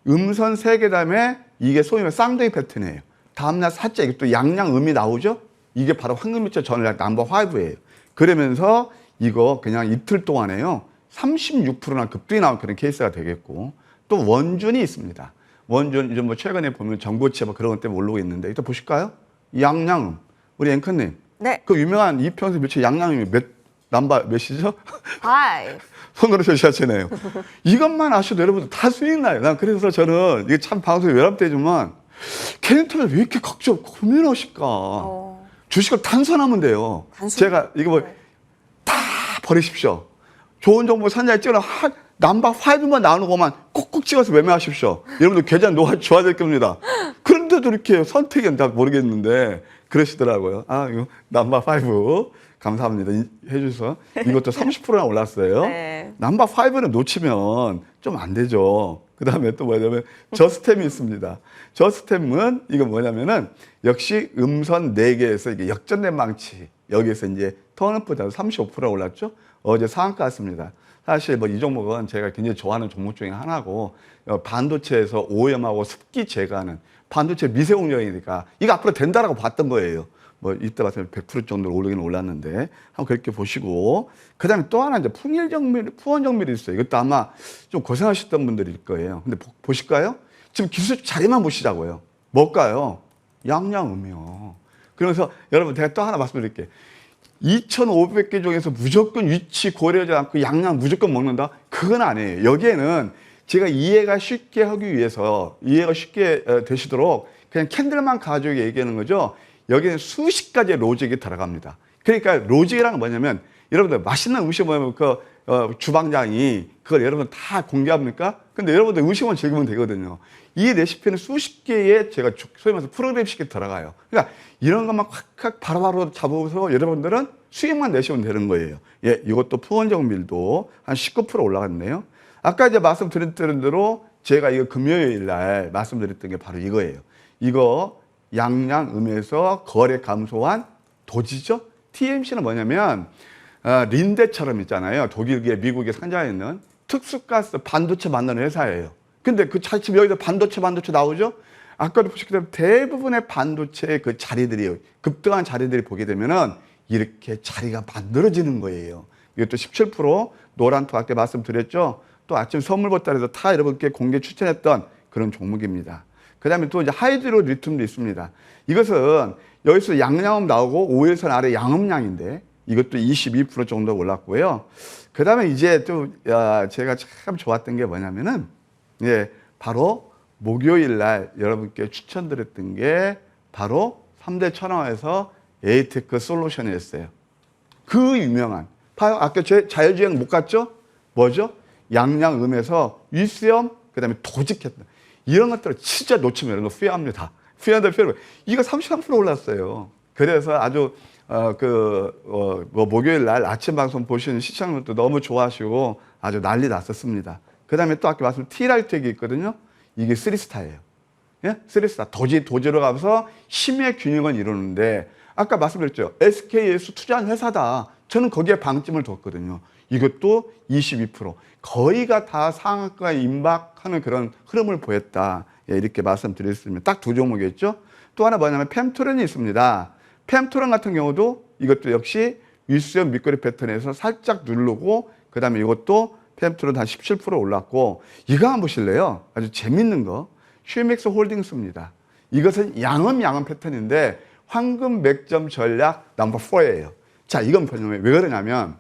음선 3개 다음에 이게 소위 말해 쌍둥이 패턴이에요. 다음날 살짝 이게 또 양양음이 나오죠? 이게 바로 황금 맥점 전략 넘버 5예요. 그러면서 이거 그냥 이틀 동안에요. 36%나 급등이 나온 그런 케이스가 되겠고 또 원준이 있습니다. 원준 이제 뭐 최근에 보면 정보체 뭐 그런 것 때문에 오르고 있는데 이따 보실까요? 양양음. 우리 앵커님.
네.
그 유명한 이평선 며칠 양양음이 넘버 몇이죠?
5.
손으로 표시하시네요. 이것만 아셔도 여러분들 다 수익 나요. 난 그래서 저는 이게 참 방송에 외람되지만 캐릭터를 왜 이렇게 걱정 고민하실까? 주식을 단순하면 돼요.
단순?
제가 이거 뭐 다 버리십시오. 좋은 정보 산자에 찍어서 넘버 5만 나오는 것만 콕콕 찍어서 매매하십시오. 여러분들 계좌 좋아질 겁니다. 그런데도 이렇게 선택은 다 모르겠는데 그러시더라고요. 아, 이거 넘버 5 감사합니다. 해주셔서 이것도 30%나 올랐어요.
네.
넘버 5는 놓치면 좀 안 되죠. 그 다음에 또 뭐냐면 저스템이 있습니다. 저스템은 이거 뭐냐면은 역시 음선 4개에서 이게 역전된 망치 여기에서 이제 턴업보다 35% 올랐죠. 어제 상한가 왔습니다. 사실 뭐 이 종목은 제가 굉장히 좋아하는 종목 중에 하나고 반도체에서 오염하고 습기 제거하는 반도체 미세공정이니까 이거 앞으로 된다라고 봤던 거예요. 뭐 이때 봤을 때 100% 정도로 오르긴 올랐는데 한번 그렇게 보시고 그다음에 또 하나 이제 푸원정밀이 있어요. 이것도 아마 좀 고생하셨던 분들일 거예요. 근데 보실까요? 지금 기술 자리만 보시자고요. 뭘까요? 양양음이요. 그래서 여러분 제가 또 하나 말씀드릴게요. 2,500개 중에서 무조건 위치 고려하지 않고 양양 무조건 먹는다? 그건 아니에요. 여기에는 제가 이해가 쉽게 하기 위해서 이해가 쉽게 되시도록 그냥 캔들만 가지고 얘기하는 거죠. 여기는 수십 가지의 로직이 들어갑니다. 그러니까 로직이란 건 뭐냐면 여러분들 맛있는 음식 보면 주방장이 그걸 여러분 다 공개합니까? 근데 여러분들 음식만 즐기면 되거든요. 이 레시피는 수십 개의 제가 소위 말해서 프로그램식이 들어가요. 그러니까 이런 것만 콱콱 바로바로 잡아서 여러분들은 수익만 내시면 되는 거예요. 예, 이것도 푸원정밀도 한 19% 올라갔네요. 아까 이제 말씀드렸던 대로 제가 이거 금요일 날 말씀드렸던 게 바로 이거예요. 이거 양양음에서 거래 감소한 도지죠? TMC는 뭐냐면 린데처럼 있잖아요. 독일계, 미국에 상장해 있는 특수가스 반도체 만드는 회사예요. 근데 그 지금 여기서 반도체 나오죠? 아까도 보셨기에 대부분의 반도체 그 자리들이 급등한 자리들이 보게 되면은 이렇게 자리가 만들어지는 거예요. 이것도 17% 노란토 아까 말씀드렸죠? 또 아침 선물 보따리에서 다 여러분께 공개 추천했던 그런 종목입니다. 그 다음에 또 이제 하이드로 리튬도 있습니다. 이것은 여기서 양양음 나오고 5일선 아래 양음량인데 이것도 22% 정도 올랐고요. 그 다음에 이제 또 제가 참 좋았던 게 뭐냐면은 예, 바로 목요일 날 여러분께 추천드렸던 게 바로 3대 천왕에서 에이테크 솔루션이었어요. 그 유명한 아까 자율주행 못 갔죠? 뭐죠? 양양음에서 위수염 그 다음에 도직했다. 이런 것들을 진짜 놓치면 이런 거 후회합니다. 이거 33% 올랐어요. 그래서 아주 목요일 날 아침 방송 보시는 시청자분들도 너무 좋아하시고 아주 난리 났었습니다. 그 다음에 또 아까 말씀 T라이텍이 있거든요. 이게 3스타예요. 예? 3스타. 도지로 가면서 힘의 균형을 이루는데 아까 말씀드렸죠. SK에서 투자한 회사다. 저는 거기에 방점을 뒀거든요. 이것도 22%. 거의가 다 상한가에 임박하는 그런 흐름을 보였다. 예, 이렇게 말씀드렸습니다. 딱 두 종목이었죠. 또 하나 뭐냐면 펨토론이 있습니다. 펨토론 같은 경우도 이것도 역시 윗수염 밑거리 패턴에서 살짝 누르고 그 다음에 이것도 펨토론 한 17% 올랐고 이거 한번 보실래요? 아주 재밌는 거. 휴맥스 홀딩스입니다. 이것은 양음 패턴인데 황금 맥점 전략 넘버 4예요. 자, 이건 왜 그러냐면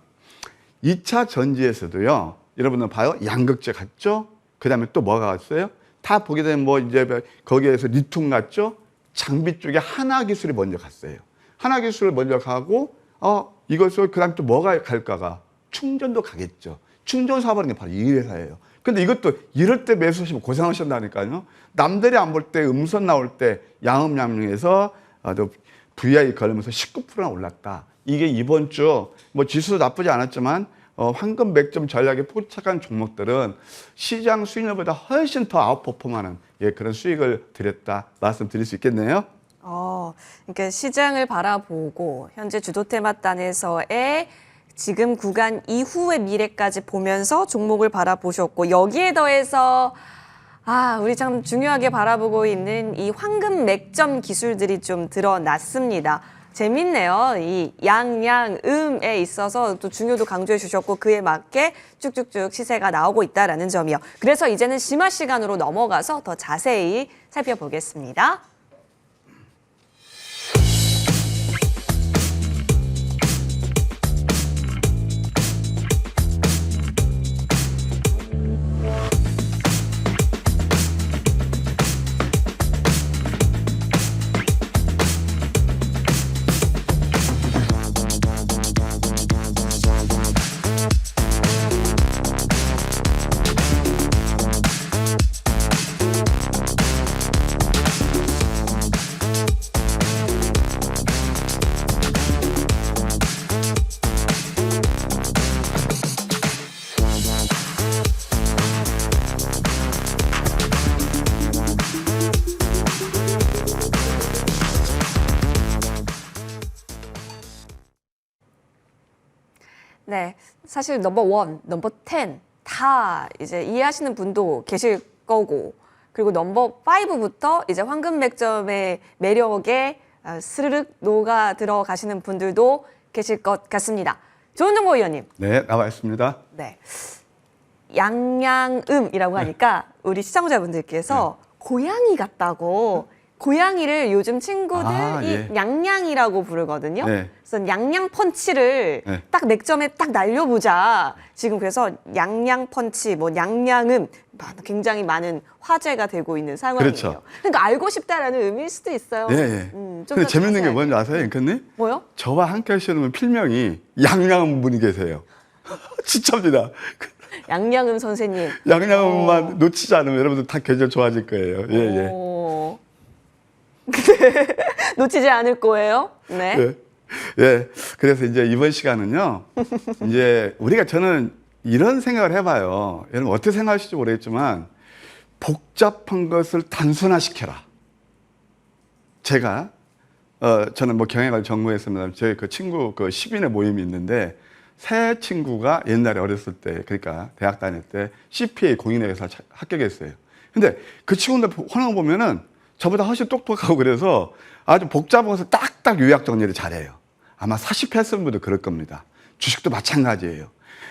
2차 전지에서도요. 여러분들 봐요. 양극재 갔죠? 그 다음에 또 뭐가 갔어요? 다 보게 되면 뭐 이제 거기에서 리튬 갔죠? 장비 쪽에 하나기술이 먼저 갔어요. 하나기술을 먼저 가고 이것을 그 다음에 또 뭐가 갈까가 충전도 가겠죠. 충전 사업하는 게 바로 이 회사예요. 근데 이것도 이럴 때 매수하시면 고생하신다니까요. 남들이 안 볼 때 음선 나올 때 양음양용에서 VI 걸으면서 19%나 올랐다. 이게 이번 주 뭐 지수도 나쁘지 않았지만 황금 맥점 전략에 포착한 종목들은 시장 수익률보다 훨씬 더 아웃퍼폼하는 그런 수익을 드렸다 말씀드릴 수 있겠네요.
그러니까 시장을 바라보고 현재 주도 테마단에서의 지금 구간 이후의 미래까지 보면서 종목을 바라보셨고 여기에 더해서 우리 참 중요하게 바라보고 있는 이 황금 맥점 기술들이 좀 드러났습니다. 재밌네요. 이 양양음에 있어서 또 중요도 강조해 주셨고 그에 맞게 쭉쭉쭉 시세가 나오고 있다라는 점이요. 그래서 이제는 심화 시간으로 넘어가서 더 자세히 살펴보겠습니다. 네, 사실 넘버 1, 넘버 10 다 이제 이해하시는 분도 계실 거고 그리고 넘버 5부터 이제 황금 맥점의 매력에 스르륵 녹아 들어가시는 분들도 계실 것 같습니다. 좋은 정보 위원님.
네, 나와 있습니다.
네, 양양음이라고 하니까 우리 시청자분들께서 고양이 같다고 고양이를 요즘 친구들이 냥냥이라고 부르거든요.
네.
그래서 냥냥 펀치를 딱 맥점에 딱 날려보자. 지금 그래서 냥냥 펀치, 뭐 냥냥음 굉장히 많은 화제가 되고 있는 상황이에요.
그렇죠.
그러니까 알고 싶다라는 의미일 수도 있어요.
근데 재밌는 게 뭔지 아세요, 앵커님?
뭐요?
저와 함께 하시는 분 필명이 양양음 분이 계세요. 진짜입니다.
양양음 선생님.
양양음만 놓치지 않으면 여러분들 다 계절 좋아질 거예요.
놓치지 않을 거예요. 네.
그래서 이제 이번 시간은요, 이제 저는 이런 생각을 해봐요. 여러분 어떻게 생각하실지 모르겠지만, 복잡한 것을 단순화시켜라. 제가, 저는 뭐 경영을 전공했습니다. 저희 그 친구, 그 10인의 모임이 있는데, 새 친구가 옛날에 어렸을 때, 그러니까 대학 다닐 때 CPA 공인회계사 합격했어요. 근데 그 친구들 화나 보면은 저보다 훨씬 똑똑하고 그래서 아주 복잡한 것을 딱딱 요약 정리를 잘해요. 아마 40회 했던 분도 그럴 겁니다. 주식도 마찬가지예요.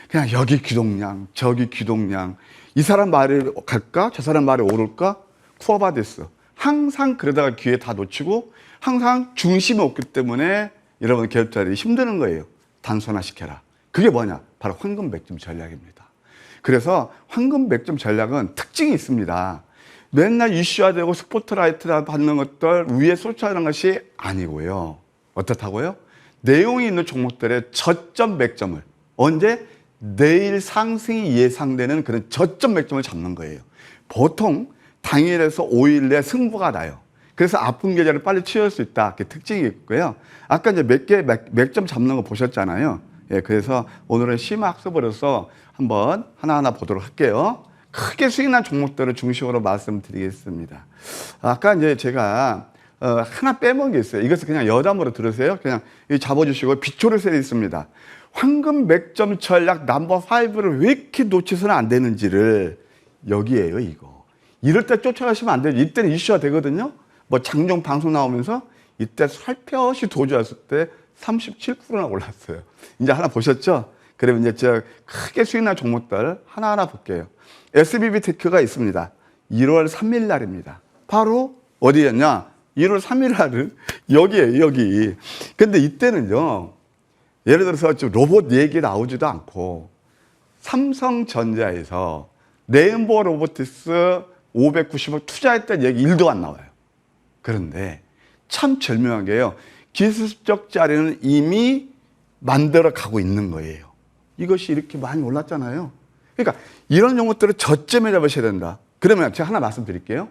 그냥 여기 귀동량, 저기 귀동량, 이 사람 말이 갈까? 저 사람 말이 오를까? 쿠어바디스. 항상 그러다가 기회 다 놓치고 항상 중심이 없기 때문에 여러분 기업자들이 힘드는 거예요. 단순화시켜라. 그게 뭐냐? 바로 황금 맥점 전략입니다. 그래서 황금 맥점 전략은 특징이 있습니다. 맨날 이슈화되고 스포트라이트 받는 것들 위에 쏟아지는 것이 아니고요. 어떻다고요? 내용이 있는 종목들의 저점 맥점을 언제? 내일 상승이 예상되는 그런 저점 맥점을 잡는 거예요. 보통 당일에서 5일 내 승부가 나요. 그래서 아픈 계좌를 빨리 치울 수 있다. 그 특징이 있고요. 아까 이제 몇 개 맥점 잡는 거 보셨잖아요. 그래서 오늘은 심화학습으로서 한번 하나하나 보도록 할게요. 크게 수익난 종목들을 중심으로 말씀드리겠습니다. 아까 이제 제가 하나 빼먹은 게 있어요. 이것을 그냥 여담으로 들으세요. 그냥 잡아주시고 비초를 세어 있습니다. 황금 맥점 전략 넘버 5를 왜 이렇게 놓치서는 안 되는지를 여기에요, 이거. 이럴 때 쫓아가시면 안 되죠. 이때는 이슈화 되거든요. 뭐 장종 방송 나오면서 이때 살펴시 도주했을 때 37%나 올랐어요. 이제 하나 보셨죠? 그러면 이제 제가 크게 수익난 종목들 하나하나 볼게요. SBB 테크가 있습니다. 1월 3일 날입니다. 바로 어디였냐? 1월 3일 날은 여기에요, 여기. 근데 이때는요, 예를 들어서 지금 로봇 얘기 나오지도 않고, 삼성전자에서 네임버 로보티스 590억 투자했던 얘기 1도 안 나와요. 그런데 참 절묘한 게요, 기술적 자리는 이미 만들어 가고 있는 거예요. 이것이 이렇게 많이 올랐잖아요. 그러니까 이런 종목들을 저점에 잡으셔야 된다. 그러면 제가 하나 말씀드릴게요.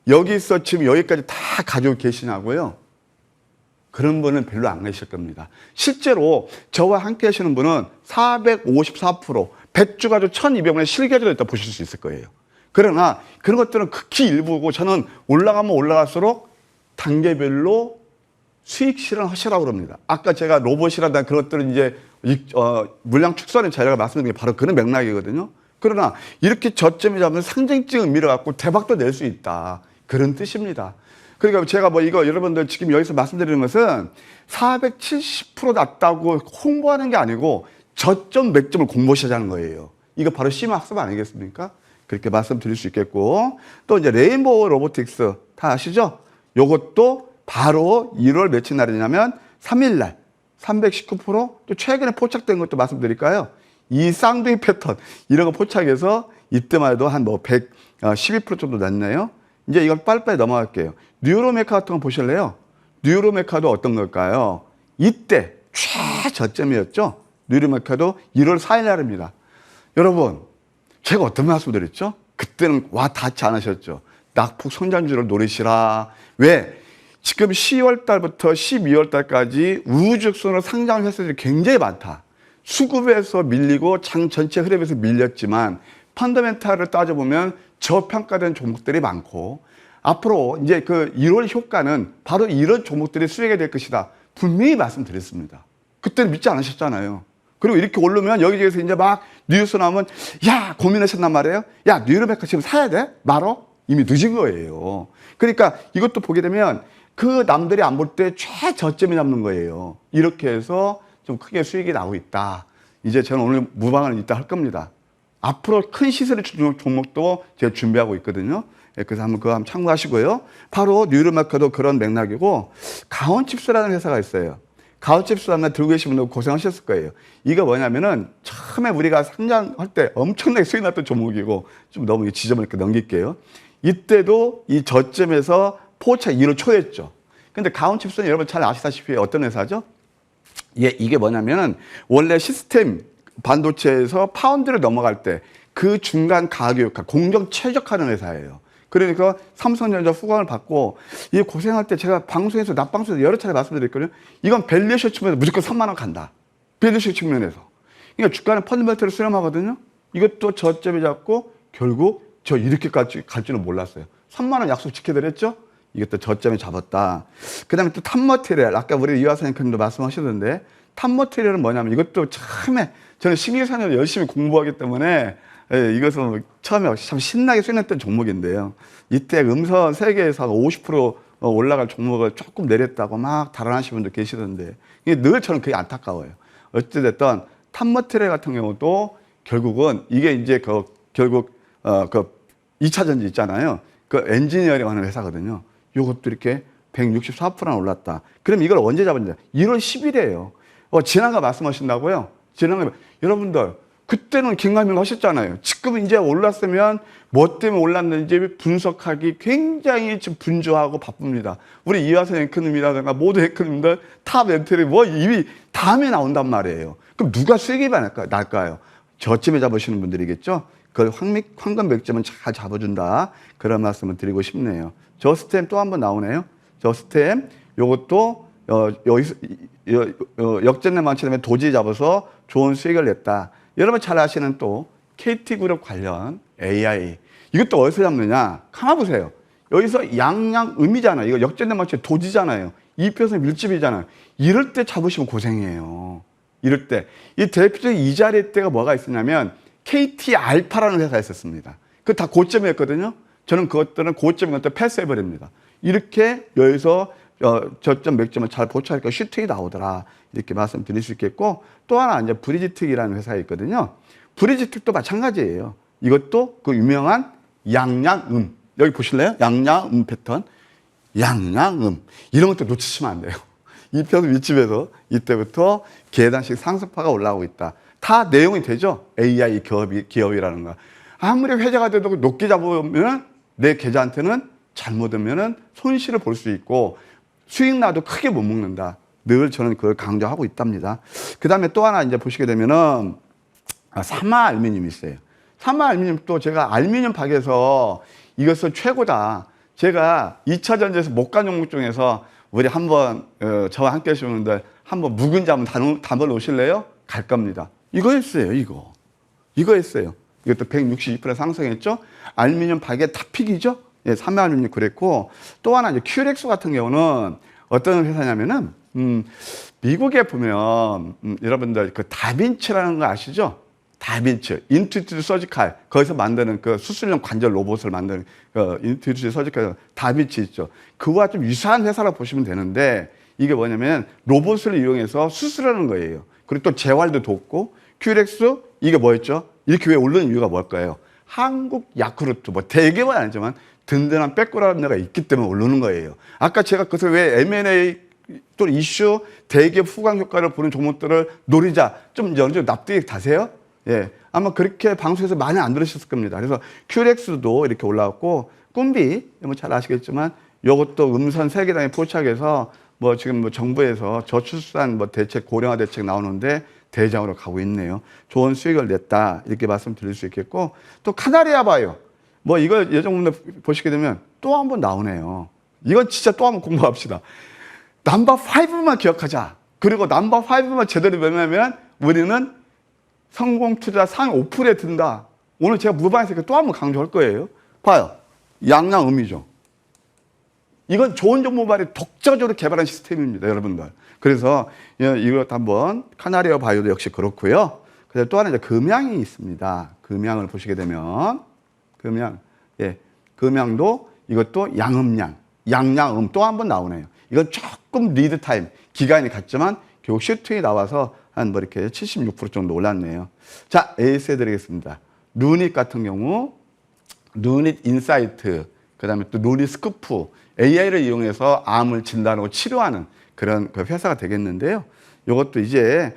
여기서 지금 여기까지 다 가지고 계시냐고요. 그런 분은 별로 안 계실 겁니다. 실제로 저와 함께 하시는 분은 454%, 100주 가지고 1200원의 실계조도 있다 보실 수 있을 거예요. 그러나 그런 것들은 극히 일부고 저는 올라가면 올라갈수록 단계별로 수익 실현하시라고 합니다. 아까 제가 로봇이라든가 그런 것들은 이제 물량 축소하는 자료가 말씀드린 게 바로 그런 맥락이거든요. 그러나 이렇게 저점에 잡으면 상징적 의미를 갖고 대박도 낼 수 있다. 그런 뜻입니다. 그러니까 제가 뭐 이거 여러분들 지금 여기서 말씀드리는 것은 470% 났다고 홍보하는 게 아니고 저점 맥점을 공부하시자는 거예요. 이거 바로 심화 학습 아니겠습니까? 그렇게 말씀드릴 수 있겠고 또 이제 레인보우 로보틱스 다 아시죠? 요것도 바로 1월 며칠 날이냐면 3일 날 319%, 또 최근에 포착된 것도 말씀드릴까요? 이 쌍둥이 패턴 이런 거 포착해서 이때만 해도 한 뭐 112% 정도 났네요. 이제 이건 빨리빨리 넘어갈게요. 뉴로메카 같은 거 보실래요? 뉴로메카도 어떤 걸까요? 이때 최저점이었죠. 뉴로메카도 1월 4일 날입니다. 여러분, 제가 어떤 말씀 드렸죠? 그때는 와 닿지 않으셨죠? 낙폭 성장주를 노리시라. 왜? 지금 10월 달부터 12월 달까지 우후죽순으로 상장 회사들이 굉장히 많다. 수급에서 밀리고 장 전체 흐름에서 밀렸지만 펀더멘탈을 따져보면 저평가된 종목들이 많고 앞으로 이제 그 1월 효과는 바로 이런 종목들이 수익이 될 것이다. 분명히 말씀드렸습니다. 그때는 믿지 않으셨잖아요. 그리고 이렇게 오르면 여기저기서 이제 막 뉴스 나오면 야 고민하셨단 말이에요. 야 뉴로메카 지금 사야 돼? 말어? 이미 늦은 거예요. 그러니까 이것도 보게 되면 그 남들이 안 볼 때 최저점이 잡는 거예요. 이렇게 해서 좀 크게 수익이 나오고 있다. 이제 저는 오늘 무방을 이따 할 겁니다. 앞으로 큰 시세를 줄 종목도 제가 준비하고 있거든요. 그래서 그거 한번 참고하시고요. 바로 뉴로메카도 그런 맥락이고 가온칩스라는 회사가 있어요. 가온칩스 하나 들고 계신 분들 고생하셨을 거예요. 이거 뭐냐면은 처음에 우리가 상장할 때 엄청나게 수익 났던 종목이고 좀 너무 지점을 이렇게 넘길게요. 이때도 이 저점에서 포착 1월 초였죠. 근데 가온칩스는 여러분 잘 아시다시피 어떤 회사죠? 예, 이게 뭐냐면은 원래 시스템 반도체에서 파운드를 넘어갈 때 그 중간 가격, 공정 최적화하는 회사예요. 그러니까 삼성전자 후광을 받고 이 고생할 때 제가 방송에서 낮방송에서 여러 차례 말씀드렸거든요. 이건 밸류에이션 측면에서 무조건 3만 원 간다. 밸류에이션 측면에서. 그러니까 주가는 펀드멘털을 수렴하거든요. 이것도 저점에 잡고 결국 저 이렇게까지 갈 줄은 몰랐어요. 3만 원 약속 지켜드렸죠? 이것도 저점에 잡았다. 그 다음에 또 탑머티리얼. 아까 우리 이화선생님도 말씀하셨는데 탑머티리얼은 뭐냐면 이것도 처음에 저는 신기산업을 열심히 공부하기 때문에 이것은 처음에 참 신나게 수익냈던 종목인데요. 이때 음선 세계에서 50% 올라갈 종목을 조금 내렸다고 막 달아나시는 분도 계시던데 늘 저는 그게 안타까워요. 어찌됐든 탑머티리얼 같은 경우도 결국은 이게 이제 결국 그 2차 전지 있잖아요. 그 엔지니어링 하는 회사거든요. 요것도 이렇게 164%나 올랐다. 그럼 이걸 언제 잡았냐? 1월 10일이에요. 지난가 말씀하신다고요? 지난가 여러분들 그때는 긴가민가 하셨잖아요. 지금 이제 올랐으면 뭐 때문에 올랐는지 분석하기 굉장히 지금 분주하고 바쁩니다. 우리 이화선 앵커님이라든가 모든 앵커님들 탑 엔트리 뭐 이미 다음에 나온단 말이에요. 그럼 누가 수익이 날까요? 저점에 잡으시는 분들이겠죠? 그 황금 맥점은 잘 잡아준다. 그런 말씀을 드리고 싶네요. 저스템 또 한 번 나오네요. 저스템 요것도 여기서 역전내 만치되면 도지 잡아서 좋은 수익을 냈다. 여러분 잘 아시는 또 KT그룹 관련 AI 이것도 어디서 잡느냐? 가만 보세요. 여기서 양양음이잖아요. 이거 역전내 만치 도지잖아요. 이표선 밀집이잖아요. 이럴 때 잡으시면 고생이에요. 이럴 때 이 대표적인 이 자리 때가 뭐가 있었냐면 KT 알파라는 회사가 있었습니다. 그 다 고점이었거든요. 저는 그것들은 고점인 것들 패스해버립니다. 이렇게 여기서 저점 맥점을 잘 포착하니까 슈팅이 나오더라. 이렇게 말씀드릴 수 있겠고 또 하나 이제 브리지특이라는 회사가 있거든요. 브리지특도 마찬가지예요. 이것도 그 유명한 양양음. 여기 보실래요? 양양음 패턴. 양양음. 이런 것도 놓치시면 안 돼요. 이 편 윗집에서 이때부터 계단식 상승파가 올라오고 있다. 다 내용이 되죠? AI 기업이라는 거. 아무리 회자가 돼도 높게 잡으면 내 계좌한테는 잘못하면 손실을 볼 수 있고 수익 나도 크게 못 먹는다. 늘 저는 그걸 강조하고 있답니다. 그 다음에 또 하나 이제 보시게 되면은 사마 알루미늄이 있어요. 사마 알루미늄도 제가 알루미늄 박에서 이것은 최고다. 제가 2차 전지에서 못 간 종목 중에서 우리 한번 저와 함께 하시는 분들 한번 묵은지 한번 담아 놓으실래요? 갈 겁니다. 이거 했어요. 이거 했어요. 이것도 162% 상승했죠. 알루미늄 박에 다 픽이죠. 예, 삼양알루미늄 그랬고 또 하나 이제 큐렉스 같은 경우는 어떤 회사냐면은 미국에 보면 여러분들 그 다빈치라는 거 아시죠? 다빈치, 인투이티브 서지칼 거기서 만드는 그 수술용 관절 로봇을 만드는 그 인투이티브 서지칼 다빈치 있죠. 그와 좀 유사한 회사라고 보시면 되는데 이게 뭐냐면 로봇을 이용해서 수술하는 거예요. 그리고 또 재활도 돕고 큐렉스 이게 뭐였죠? 이렇게 왜 오르는 이유가 뭘까요? 한국 야쿠르트 뭐 대개는 아니지만 든든한 백그라운드 데가 있기 때문에 오르는 거예요. 아까 제가 그래서 왜 M&A 또 이슈 대기업 후광 효과를 보는 종목들을 노리자 좀 어느 정도 납득이 가세요? 예, 아마 그렇게 방송에서 많이 안 들으셨을 겁니다. 그래서 큐렉스도 이렇게 올라왔고 꿈비 뭐 잘 아시겠지만 이것도 음선 세계당에 포착해서 뭐 지금 뭐 정부에서 저출산 뭐 대책 고령화 대책 나오는데 대장으로 가고 있네요. 좋은 수익을 냈다 이렇게 말씀드릴 수 있겠고 또 카나리아 바이오 뭐 이거 예전부터 보시게 되면 또 한 번 나오네요. 이건 진짜 또 한 번 공부합시다. 넘버 5만 기억하자. 그리고 넘버 5만 제대로 매매하면 우리는 성공 투자 상 5%에 든다. 오늘 제가 무반에서 또 한 번 강조할 거예요. 봐요. 양양음이죠. 이건 좋은 정보발이 독자적으로 개발한 시스템입니다, 여러분들. 그래서 이것 한번 카나리아 바이오도 역시 그렇고요. 그다음에 또 하나 이제 금양이 있습니다. 금양을 보시게 되면 금양도 이것도 양음양, 양양음 또 한 번 나오네요. 이건 조금 리드 타임 기간이 갔지만 결국 슈팅이 나와서 한 뭐 이렇게 76% 정도 올랐네요. 자, 에이스 해드리겠습니다. 루닛 같은 경우 루닛 인사이트, 그다음에 또 루닛 스쿠프 AI를 이용해서 암을 진단하고 치료하는 그런 그 회사가 되겠는데요. 이것도 이제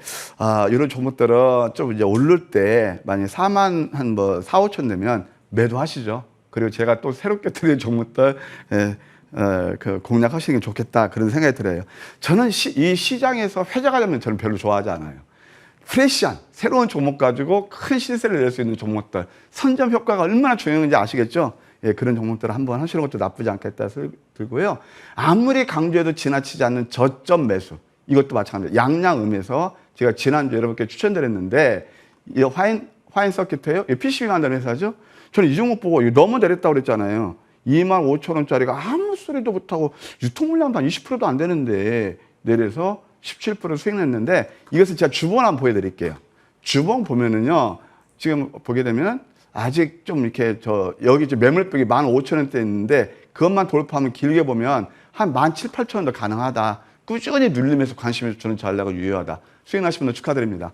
이런 종목들은 좀 이제 오를 때 만약 4만 한 뭐 4, 5천 되면 매도하시죠. 그리고 제가 또 새롭게 드린 종목들 그 공략하시는 게 좋겠다 그런 생각이 들어요. 저는 이 시장에서 회자가 되면 저는 별로 좋아하지 않아요. 프레시한 새로운 종목 가지고 큰 시세를 낼 수 있는 종목들 선점 효과가 얼마나 중요한지 아시겠죠? 예, 그런 종목들을 한번 하시는 것도 나쁘지 않겠다 들고요. 아무리 강조해도 지나치지 않는 저점 매수 이것도 마찬가지예요. 양양음에서 제가 지난주 여러분께 추천드렸는데 이 화인 서킷이에요. PCB 만드는 회사죠. 저는 이 종목 보고 이거 너무 내렸다고 그랬잖아요. 25,000원짜리가 아무 소리도 못하고 유통 물량도 한 20%도 안 되는데 내려서 17% 수익 냈는데 이것을 제가 주봉 한번 보여드릴게요. 주봉 보면은요, 지금 보게 되면 아직 좀 이렇게 여기 이제 매물벽이 15,000원대 있는데 그것만 돌파하면 길게 보면 한 17,000, 8,000원도 가능하다. 꾸준히 눌리면서 관심을 주는 전략은 유효하다. 수익 나신 분들 축하드립니다.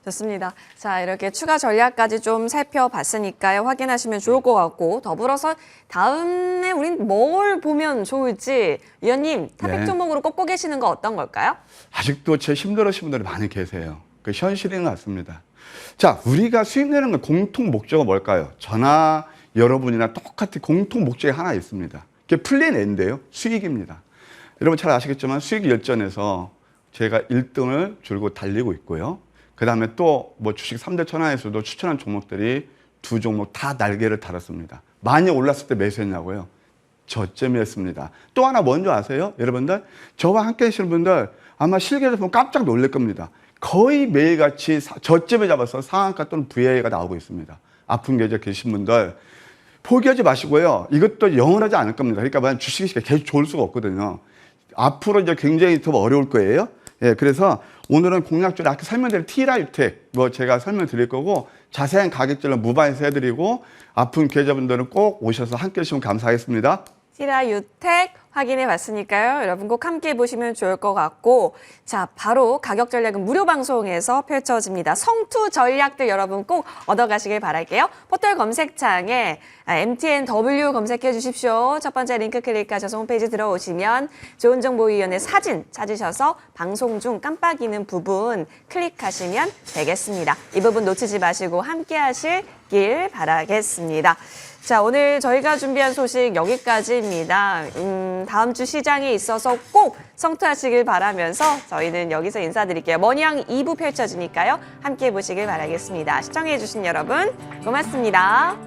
좋습니다. 자, 이렇게 추가 전략까지 좀 살펴봤으니까요. 확인하시면 좋을 것 같고 더불어서 다음에 우린 뭘 보면 좋을지 위원님 탑픽
네.
종목으로 꼽고 계시는 거 어떤 걸까요?
아직도 제 힘들으신 분들이 많이 계세요. 그 현실인 것 같습니다. 자, 우리가 수익 내는 건 공통 목적은 뭘까요? 저나 여러분이나 똑같이 공통 목적이 하나 있습니다. 그게 플랜 N인데요. 수익입니다. 여러분 잘 아시겠지만 수익 열전에서 제가 1등을 줄고 달리고 있고요. 그 다음에 또 뭐 주식 3대 천하에서도 추천한 종목들이 2종목 다 날개를 달았습니다. 많이 올랐을 때 매수했냐고요? 저점이었습니다. 또 하나 뭔지 아세요? 여러분들 저와 함께 하시는 분들 아마 실기에서 보면 깜짝 놀랄 겁니다. 거의 매일같이 저점에 잡아서 상한가 또는 VI가 나오고 있습니다. 아픈 계좌 계신 분들 포기하지 마시고요. 이것도 영원하지 않을 겁니다. 그러니까 만약 주식이 계속 좋을 수가 없거든요. 앞으로 이제 굉장히 더 어려울 거예요. 예, 그래서 오늘은 공략적으로 아까 설명드린 T라유텍 뭐 제가 설명드릴 거고 자세한 가격들은 무반에서 해드리고 아픈 계좌분들은 꼭 오셔서 함께 해주시면 감사하겠습니다.
T라유텍 확인해 봤으니까요. 여러분 꼭 함께 보시면 좋을 것 같고 자, 바로 가격 전략은 무료 방송에서 펼쳐집니다. 성투 전략들 여러분 꼭 얻어가시길 바랄게요. 포털 검색창에 MTNW 검색해 주십시오. 첫 번째 링크 클릭하셔서 홈페이지 들어오시면 좋은정보위원회 사진 찾으셔서 방송 중 깜빡이는 부분 클릭하시면 되겠습니다. 이 부분 놓치지 마시고 함께 하시길 바라겠습니다. 자, 오늘 저희가 준비한 소식 여기까지입니다. 다음 주 시장에 있어서 꼭 성투하시길 바라면서 저희는 여기서 인사드릴게요. 머니양 2부 펼쳐지니까요. 함께 보시길 바라겠습니다. 시청해주신 여러분 고맙습니다.